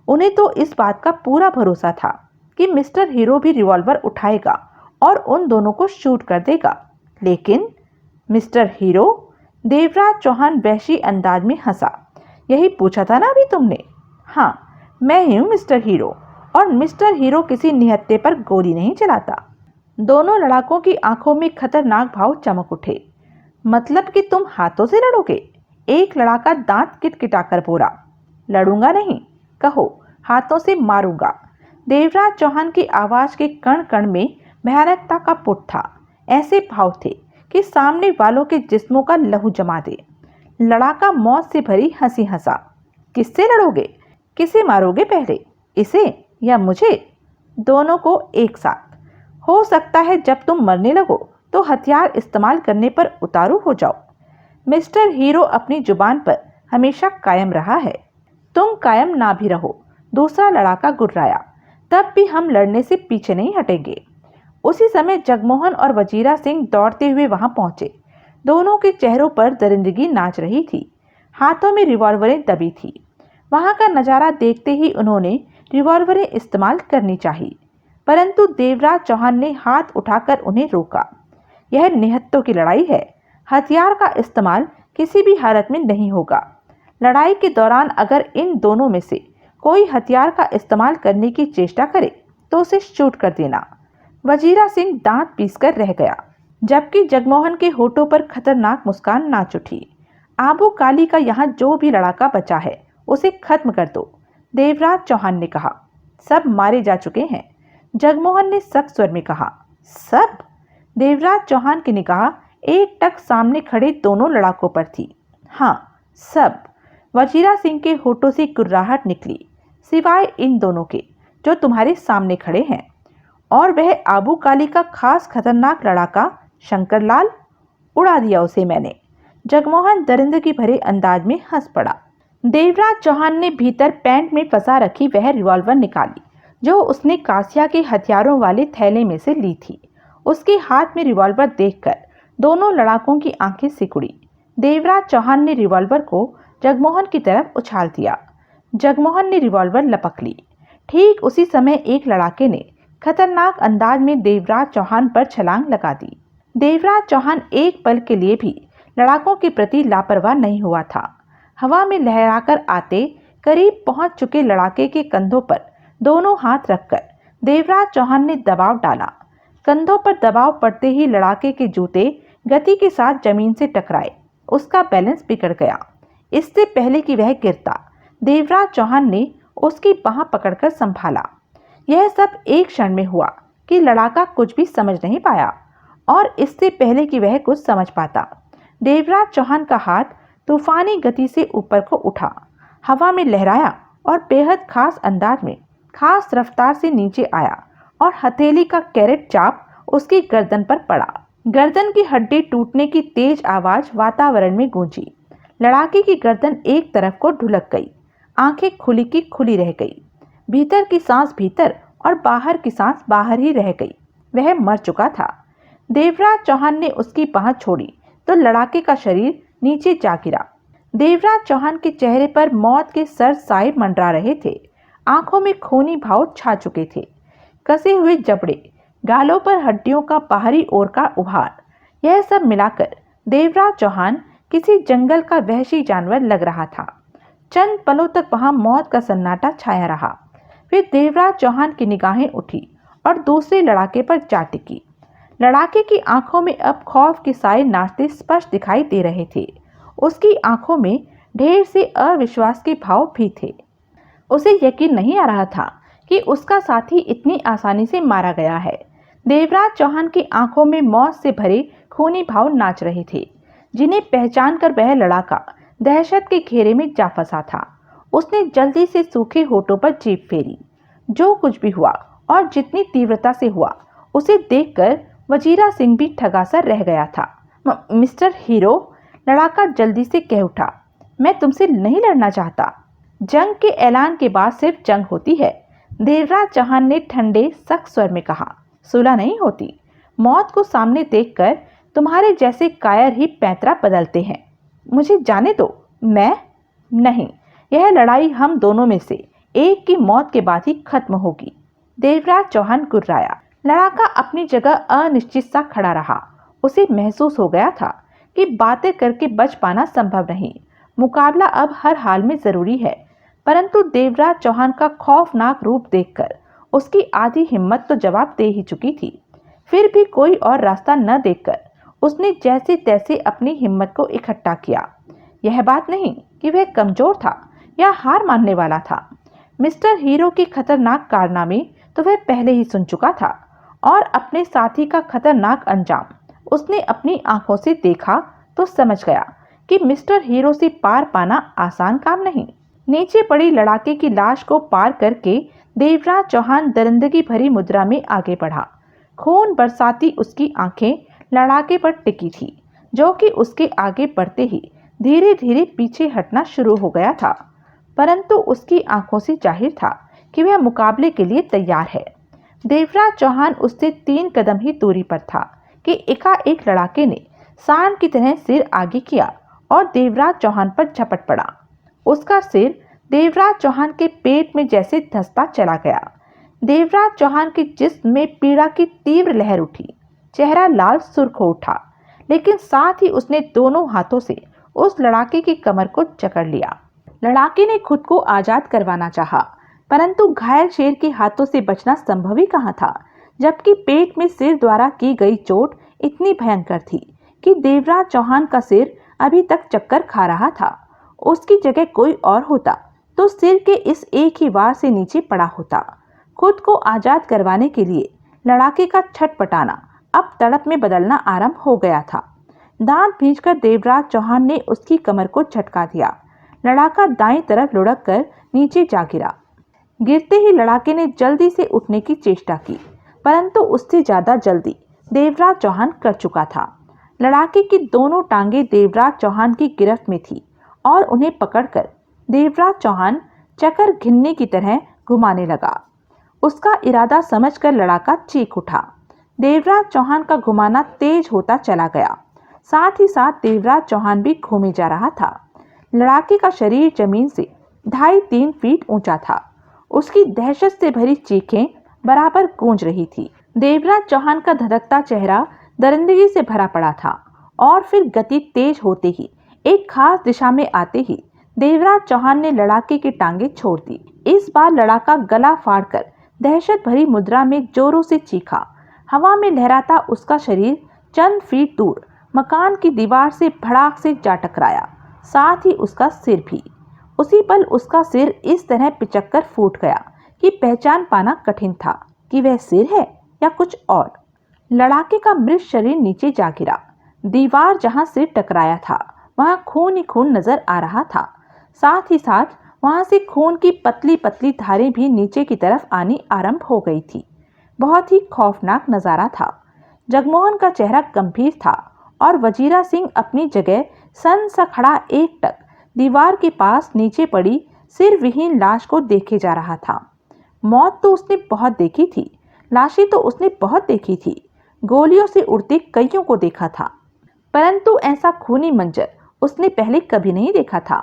उन्हें तो इस बात का पूरा भरोसा था कि मिस्टर हीरो भी रिवॉल्वर उठाएगा और उन दोनों को शूट कर देगा। लेकिन मिस्टर हीरो, देवराज चौहान वहशी अंदाज में हंसा। यही पूछा था ना अभी तुमने? हाँ, मैं ही हूँ मिस्टर हीरो, और मिस्टर हीरो किसी निहत्थे पर गोली नहीं चलाता। दोनों लड़ाकों की आंखों में खतरनाक भाव चमक उठे। मतलब कि तुम हाथों से लड़ोगे? एक लड़ाका दांत किटकिटाकर बोला। लड़ूंगा नहीं, कहो हाथों से मारूंगा। देवराज चौहान की आवाज के कण कण में भयानकता का पुट था। ऐसे भाव थे कि सामने वालों के जिस्मों का लहू जमा दे। लड़ाका मौत से भरी हंसी हंसा। किससे लड़ोगे? किसे मारोगे पहले, इसे या मुझे? दोनों को एक साथ। हो सकता है जब तुम मरने लगो तो हथियार इस्तेमाल करने पर उतारू हो जाओ। मिस्टर हीरो अपनी जुबान पर हमेशा कायम रहा है। तुम कायम ना भी रहो, दूसरा लड़ाका गुर्राया, तब भी हम लड़ने से पीछे नहीं हटेंगे। उसी समय जगमोहन और वजीरा सिंह दौड़ते हुए वहां पहुंचे। दोनों के चेहरों पर दरिंदगी नाच रही थी, हाथों में रिवॉल्वरें दबी थी। वहां का नजारा देखते ही उन्होंने रिवॉल्वरें इस्तेमाल करनी चाहिए, परंतु देवराज चौहान ने हाथ उठाकर उन्हें रोका। यह निहत्तों की लड़ाई है, हथियार का इस्तेमाल किसी भी हालत में नहीं होगा। लड़ाई के दौरान अगर इन दोनों में से कोई हथियार का इस्तेमाल करने की चेष्टा करे तो उसे शूट कर देना। वजीरा सिंह दांत पीसकर रह गया, जबकि जगमोहन के होठों पर खतरनाक मुस्कान नाच उठी। आबू काली का यहाँ जो भी लड़ाका बचा है उसे खत्म कर दो, देवराज चौहान ने कहा। सब मारे जा चुके हैं, जगमोहन ने सख्त स्वर में कहा। सब? देवराज चौहान की निगाह एक टक सामने खड़े दोनों लड़ाकों पर थी। हाँ, सब। वजीरा सिंह के होठों से गुर्राहट निकली, सिवाय इन दोनों के जो तुम्हारे सामने खड़े हैं, और वह आबू काली का खास खतरनाक लड़ाका शंकरलाल। उड़ा दिया उसे मैंने। जगमोहन दरिंदगी भरे अंदाज में हंस पड़ा। देवराज चौहान ने भीतर पैंट में फंसा रखी वह रिवॉल्वर निकाली जो उसने कासिया के हथियारों वाले थैले में से ली थी। उसके हाथ में रिवॉल्वर देखकर दोनों लड़ाकों की आंखें सिकुड़ी। देवराज चौहान ने रिवॉल्वर को जगमोहन की तरफ उछाल दिया। जगमोहन ने रिवॉल्वर लपक ली। ठीक उसी समय एक लड़ाके ने खतरनाक अंदाज में देवराज चौहान पर छलांग लगा दी। देवराज चौहान एक पल के लिए भी लड़ाकों के प्रति लापरवाह नहीं हुआ था। हवा में लहराकर आते करीब पहुंच चुके लड़ाके के कंधों पर दोनों हाथ रखकर देवराज चौहान ने दबाव डाला। कंधों पर दबाव पड़ते ही लड़ाके के जूते गति के साथ जमीन से टकराए। उसका बैलेंस बिगड़ गया। इससे पहले कि वह गिरता, देवराज चौहान ने उसकी बाह पकड़कर संभाला। यह सब एक क्षण में हुआ कि लड़ाका कुछ भी समझ नहीं पाया, और इससे पहले कि वह कुछ समझ पाता, देवराज चौहान का हाथ तूफानी गति से ऊपर को उठा, हवा में लहराया और बेहद खास अंदाज में खास रफ्तार से नीचे आया और हथेली का कैरेट चाप उसकी गर्दन पर पड़ा। गर्दन की हड्डी टूटने की तेज आवाज वातावरण में गूंजी। लड़ाके की गर्दन एक तरफ को ढुलक गई, आंखें खुली की खुली रह गई। भीतर की सांस भीतर और बाहर की सांस बाहर ही रह गई। वह मर चुका था। देवराज चौहान ने उसकी बाह छोड़ी तो लड़ाके का शरीर नीचे जा गिरा। देवराज चौहान के चेहरे पर मौत के सर साए मंडरा रहे थे। आंखों में खूनी भाव छा चुके थे। कसे हुए जबड़े, गालों पर हड्डियों का बाहरी ओर का उभार, यह सब मिलाकर देवराज चौहान किसी जंगल का वहशी जानवर लग रहा था। चंद पलों तक वहां मौत का सन्नाटा छाया रहा। फिर देवराज चौहान की निगाहें उठी और दूसरे लड़ाके पर जा टिकी। लड़ाके की आंखों में अब खौफ के साए नाचते स्पष्ट दिखाई दे रहे थे। उसकी आंखों में ढेर से अविश्वास के भाव भी थे। उसे यकीन नहीं आ रहा था कि उसका साथी इतनी आसानी से मारा गया है। देवराज चौहान की आंखों में मौत से भरे खूनी भाव नाच रहे थे, जिन्हें पहचान कर वह लड़ाका दहशत के घेरे में जा फंसा था। उसने जल्दी से सूखे होठों पर जीभ फेरी। जो कुछ भी हुआ और जितनी तीव्रता से हुआ, उसे देखकर वजीरा सिंह भी ठगासा रह गया था। मिस्टर हीरो, लड़ाका जल्दी से कह उठा, मैं तुमसे नहीं लड़ना चाहता। जंग के ऐलान के बाद सिर्फ जंग होती है, देवराज चौहान ने ठंडे सख्त स्वर में कहा। सुलह नहीं होती। मौत को सामने देखकर तुम्हारे जैसे कायर ही पैंतरा बदलते हैं। मुझे जाने दो। मैं नहीं, यह लड़ाई हम दोनों में से एक की मौत के बाद ही खत्म होगी। देवराज चौहान गुर्राया। लड़ाका अपनी जगह अनिश्चित सा खड़ा रहा। उसे महसूस हो गया था कि बातें करके बच पाना संभव नहीं। मुकाबला अब हर हाल में जरूरी है, परंतु देवराज चौहान का खौफनाक रूप देखकर उसकी आधी हिम्मत तो जवाब दे ही चुकी थी। फिर भी कोई और रास्ता न देखकर उसने जैसे तैसे अपनी हिम्मत को इकट्ठा किया। यह बात नहीं कि वह कमजोर था या हार मानने वाला था। मिस्टर हीरो के खतरनाक कारनामे तो वह पहले ही सुन चुका था, और अपने साथी का खतरनाक अंजाम उसने अपनी आंखों से देखा तो समझ गया कि मिस्टर हीरो से पार पाना आसान काम नहीं। नीचे पड़ी लड़ाके की लाश को पार करके देवराज चौहान दरिंदगी भरी मुद्रा में आगे बढ़ा। खून बरसाती उसकी आंखें लड़ाके पर टिकी थी। जो कि उसके आगे बढ़ते ही धीरे धीरे पीछे हटना शुरू हो गया था, परंतु उसकी आंखों से जाहिर था कि वह मुकाबले के लिए तैयार है। देवराज चौहान उससे 3 कदम ही दूरी पर था कि एकाएक लड़ाके ने सांड की तरह सिर आगे किया और देवराज चौहान पर झपट पड़ा। उसका सिर देवराज चौहान के पेट में जैसे धंसता चला गया। देवराज चौहान के जिस्म में पीड़ा की तीव्र लहर उठी। चेहरा लाल सुर्ख हो उठा, लेकिन साथ ही उसने दोनों हाथों से उस लड़ाके की कमर को जकड़ लिया। लड़ाके ने खुद को आजाद करवाना चाहा, परंतु घायल शेर के हाथों से बचना संभव ही कहाँ था, जबकि पेट में सिर द्वारा की गई चोट इतनी भयंकर थी कि देवराज चौहान का सिर अभी तक चक्कर खा रहा था। उसकी जगह कोई और होता तो सिर के इस एक ही वार से नीचे पड़ा होता। खुद को आजाद करवाने के लिए लड़ाके का छटपटाना अब तड़प में बदलना आरंभ हो गया था। दांत भींचकर देवराज चौहान ने उसकी कमर को झटका दिया। लड़ाका दाईं तरफ लुढ़क कर नीचे जा गिरा। गिरते ही लड़ाके ने जल्दी से उठने की चेष्टा की, परंतु उससे ज्यादा जल्दी देवराज चौहान कर चुका था। लड़ाके की दोनों टांगे देवराज चौहान की गिरफ्त में थी और उन्हें पकड़कर देवराज चौहान चक्कर घिन्नी की तरह घुमाने लगा। उसका इरादा समझकर लड़ाका चीख उठा। देवराज चौहान का घुमाना तेज होता चला गया, साथ ही साथ देवराज चौहान भी घूमे जा रहा था। लड़ाके का शरीर जमीन से 2.5-3 फीट ऊंचा था। उसकी दहशत से भरी चीखें बराबर गूंज रही थी। देवराज चौहान का धधकता चेहरा दरिंदगी से भरा पड़ा था और फिर गति तेज होते ही एक खास दिशा में आते ही देवराज चौहान ने लड़ाके की टांगे छोड़ दी। इस बार लड़ाका गला फाड़कर दहशत भरी मुद्रा में जोरों से चीखा। हवा में लहराता उसका शरीर चंद फीट दूर मकान की दीवार से भड़ाक से जा टकराया, साथ ही उसका सिर भी। उसी पल उसका सिर इस तरह पिचककर फूट गया कि पहचान पाना कठिन था कि वह सिर है या कुछ और। लड़ाके का मृत शरीर नीचे जा गिरा। दीवार जहां सिर टकराया था वहां खून ही खून नजर आ रहा था। साथ ही साथ वहां से खून की पतली पतली धारें भी नीचे की तरफ आनी आरंभ हो गई थी। बहुत ही खौफनाक नजारा था। जगमोहन का चेहरा गंभीर था और वजीरा सिंह अपनी जगह सन सा खड़ा एकटक दीवार के पास नीचे पड़ी सिर विहीन लाश को देखे जा रहा था। मौत तो उसने बहुत देखी थी, लाशें तो उसने बहुत देखी थी, गोलियों से उड़ते कईयों को देखा था, परंतु ऐसा खूनी मंजर उसने पहले कभी नहीं देखा था।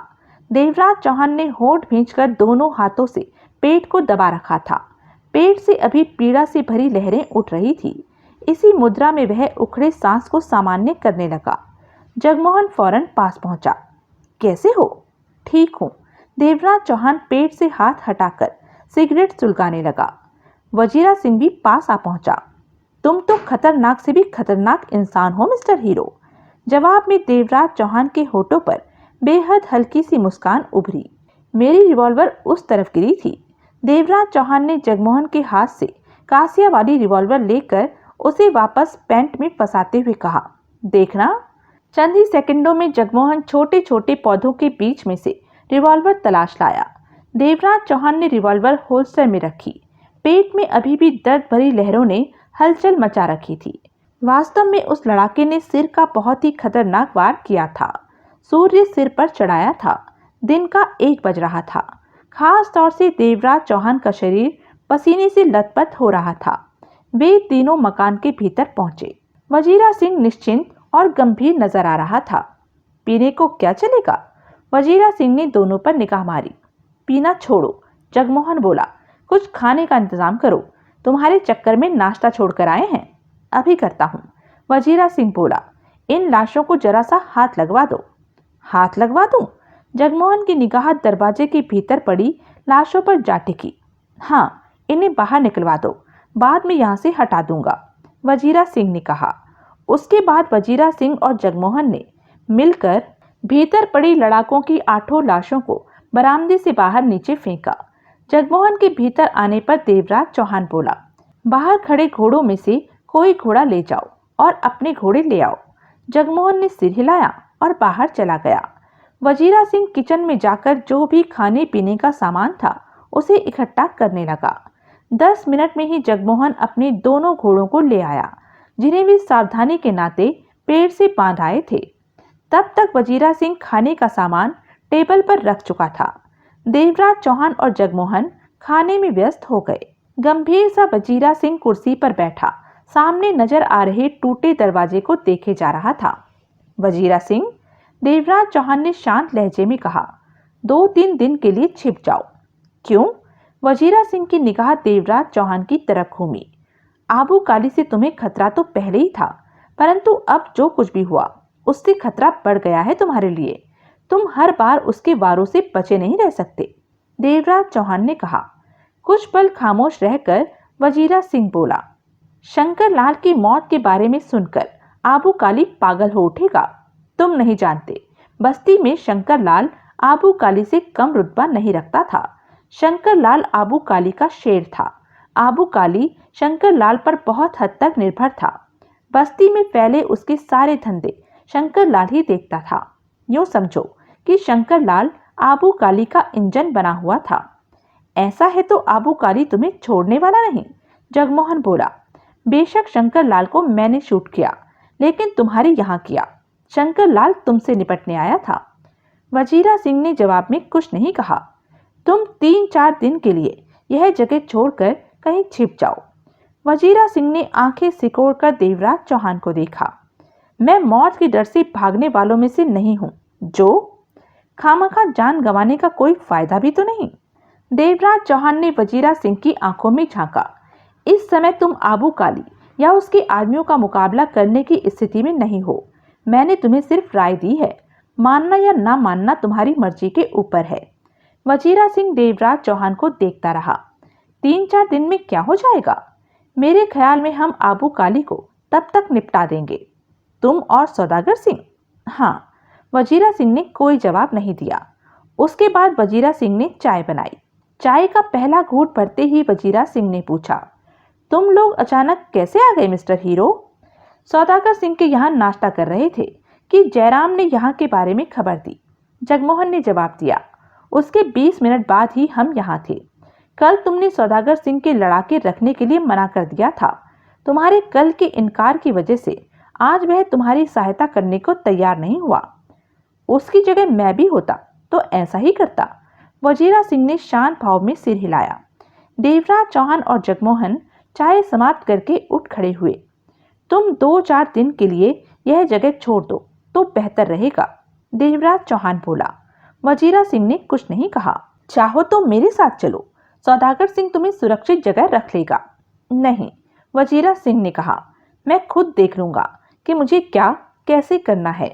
देवराज चौहान ने होंठ भींचकर दोनों हाथों से पेट को दबा रखा था। पेट से अभी पीड़ा से भरी लहरें उठ रही थी। इसी मुद्रा में वह उखड़े सांस को सामान्य करने लगा। जगमोहन फौरन पास पहुंचा। कैसे हो? ठीक हूं। देवराज चौहान पेट से हाथ हटाकर सिगरेट सुलगाने लगा। वजीरा सिंह भी पास आ पहुंचा। तुम तो खतरनाक से भी खतरनाक इंसान हो मिस्टर हीरो। जवाब में देवराज चौहान के होठों पर बेहद हल्की सी मुस्कान उभरी। मेरी रिवॉल्वर उस तरफ गिरी थी। देवराज चौहान ने जगमोहन के हाथ से कासिया वाली रिवॉल्वर लेकर उसे वापस पैंट में फंसाते हुए कहा, देखना। चंद ही सेकंडों में जगमोहन छोटे छोटे पौधों के बीच में से रिवॉल्वर तलाश लाया। देवराज चौहान ने रिवॉल्वर होल्स्टर में रखी। पेट में अभी भी दर्द भरी लहरों ने हलचल मचा रखी थी। वास्तव में उस लड़ाके ने सिर का बहुत ही खतरनाक वार किया था। सूर्य सिर पर चढ़ाया था। दिन का 1 बज रहा था। खास तौर से देवराज चौहान का शरीर पसीने से लथपथ हो रहा था। वे तीनों मकान के भीतर पहुंचे। वजीरा सिंह निश्चिंत और गंभीर नजर आ रहा था। पीने को क्या चलेगा? वजीरा सिंह ने दोनों पर निगाह मारी। पीना छोड़ो, जगमोहन बोला। कुछ खाने का इंतजाम करो। तुम्हारे चक्कर में नाश्ता छोड़कर आए हैं। अभी करता हूँ, वजीरा सिंह बोला। इन लाशों को जरा सा हाथ लगवा दो। हाथ लगवा दूं? जगमोहन की निगाह दरवाजे के भीतर पड़ी लाशों पर जा टिकी। हाँ, इन्हें बाहर निकलवा दो, बाद में यहाँ से हटा दूंगा, वजीरा सिंह ने कहा। उसके बाद वजीरा सिंह और जगमोहन ने मिलकर भीतर पड़ी लड़ाकों की 8 लाशों को बरामदे से बाहर नीचे फेंका। जगमोहन के भीतर आने पर देवराज चौहान बोला, बाहर खड़े घोड़ों में से कोई घोड़ा ले जाओ और अपने घोड़े ले आओ। जगमोहन ने सिर हिलाया और बाहर चला गया। वजीरा सिंह किचन में जाकर जो भी खाने पीने का सामान था उसे इकट्ठा करने लगा। 10 मिनट में ही जगमोहन अपने दोनों घोड़ों को ले आया, जिन्हें वे सावधानी के नाते पेड़ से बांध आए थे। तब तक वजीरा सिंह खाने का सामान टेबल पर रख चुका था। देवराज चौहान और जगमोहन खाने में व्यस्त हो गए। गंभीर सा वजीरा सिंह कुर्सी पर बैठा सामने नजर आ रहे टूटे दरवाजे को देखे जा रहा था। वजीरा सिंह, देवराज चौहान ने शांत लहजे में कहा, 2-3 दिन के लिए छिप जाओ। क्यों? वजीरा सिंह की निगाह देवराज चौहान की तरफ घूमी। आबू काली से तुम्हें खतरा तो पहले ही था, परंतु अब जो कुछ भी हुआ उससे खतरा बढ़ गया है तुम्हारे लिए। तुम हर बार उसके वारों से बचे नहीं रह सकते, देवराज चौहान ने कहा। कुछ पल खामोश रहकर वजीरा सिंह बोला, शंकर लाल की मौत के बारे में सुनकर आबू काली पागल हो उठेगा। तुम नहीं जानते, बस्ती में शंकर लाल आबू काली से कम रुतबा नहीं रखता था। शंकर लाल आबू काली का शेर था। आबू काली शंकर लाल पर बहुत हद तक निर्भर था। बस्ती में फैले उसके सारे धंधे शंकर लाल ही देखता था। यूं समझो कि शंकर लाल आबू काली का इंजन बना हुआ था। ऐसा है तो आबू काली तुम्हें छोड़ने वाला नहीं, जगमोहन बोला। बेशक शंकर लाल को मैंने शूट किया, लेकिन तुम्हारे यहाँ किया। शंकर लाल तुमसे निपटने आया था। वजीरा सिंह ने जवाब में कुछ नहीं कहा। तुम 3-4 दिन के लिए यह जगह छोड़कर कहीं छिप जाओ। वजीरा सिंह ने आंखें सिकोड़कर देवराज चौहान को देखा। मैं मौत के डर से भागने वालों में से नहीं हूं, जो खामखा जान गंवाने का कोई फायदा भी तो नहीं। देवराज चौहान ने वजीरा सिंह की आंखों में झांका। इस समय तुम आबू काली या उसके आदमियों का मुकाबला करने की स्थिति में नहीं हो। मैंने तुम्हें सिर्फ राय दी है, मानना या ना मानना तुम्हारी मर्जी के ऊपर है। वजीरा सिंह देवराज चौहान को देखता रहा। 3-4 दिन में क्या हो जाएगा? मेरे ख्याल में हम आबू काली को तब तक निपटा देंगे। तुम और सौदागर सिंह? हाँ। वजीरा सिंह ने कोई जवाब नहीं दिया। उसके बाद वजीरा सिंह ने चाय बनाई। चाय का पहला घूंट भरते ही वजीरा सिंह ने पूछा, तुम लोग अचानक कैसे आ गए मिस्टर हीरो? सौदागर सिंह के यहाँ नाश्ता कर रहे थे कि जयराम ने यहाँ के बारे में खबर दी, जगमोहन ने जवाब दिया। उसके 20 मिनट बाद ही हम यहाँ थे। कल तुमने सौदागर सिंह के लड़ाके रखने के लिए मना कर दिया था। तुम्हारे कल के इनकार की वजह से आज वह तुम्हारी सहायता करने को तैयार नहीं हुआ। उसकी जगह मैं भी होता तो ऐसा ही करता। वजीरा सिंह ने शांत भाव में सिर हिलाया। देवराज चौहान और जगमोहन चाय समाप्त करके उठ खड़े हुए। तुम 2-4 दिन के लिए यह जगह छोड़ दो तो बेहतर रहेगा, देवराज चौहान बोला। वजीरा सिंह ने कुछ नहीं कहा। चाहो तो मेरे साथ चलो, सौदागर सिंह तुम्हें सुरक्षित जगह रख लेगा। नहीं, वजीरा सिंह ने कहा, मैं खुद देख लूंगा कि मुझे क्या कैसे करना है।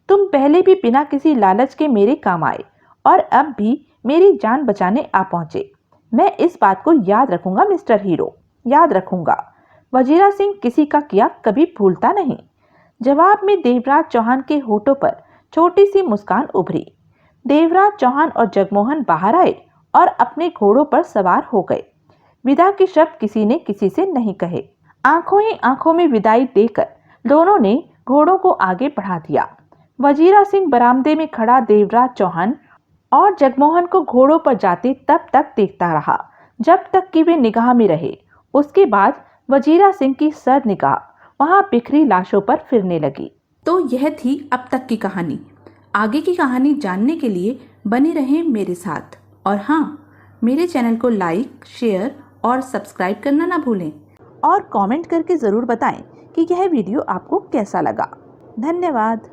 तुम पहले भी बिना किसी लालच के मेरे काम आए और अब भी मेरी जान बचाने आ पहुंचे। मैं इस बात को याद रखूंगा मिस्टर हीरो, याद रखूंगा। वजीरा सिंह किसी का किया कभी भूलता नहीं। जवाब में देवराज चौहान के होठों पर छोटी सी मुस्कान उभरी। देवराज चौहान और जगमोहन बाहर आए और अपने घोड़ों पर सवार हो गए। विदा के शब्द किसी ने किसी से नहीं कहे। आंखों ही आंखों में विदाई देकर दोनों ने घोड़ों को आगे बढ़ा दिया। वजीरा सिंह बरामदे में खड़ा देवराज चौहान और जगमोहन को घोड़ों पर जाते तब तक देखता रहा जब तक कि वे निगाह में रहे। उसके बाद वजीरा सिंह की सर निगाह वहां बिखरी लाशों पर फिरने लगी। तो यह थी अब तक की कहानी। आगे की कहानी जानने के लिए बने रहें मेरे साथ। और हाँ, मेरे चैनल को लाइक, शेयर और सब्सक्राइब करना ना भूलें। और कमेंट करके ज़रूर बताएं कि यह वीडियो आपको कैसा लगा। धन्यवाद।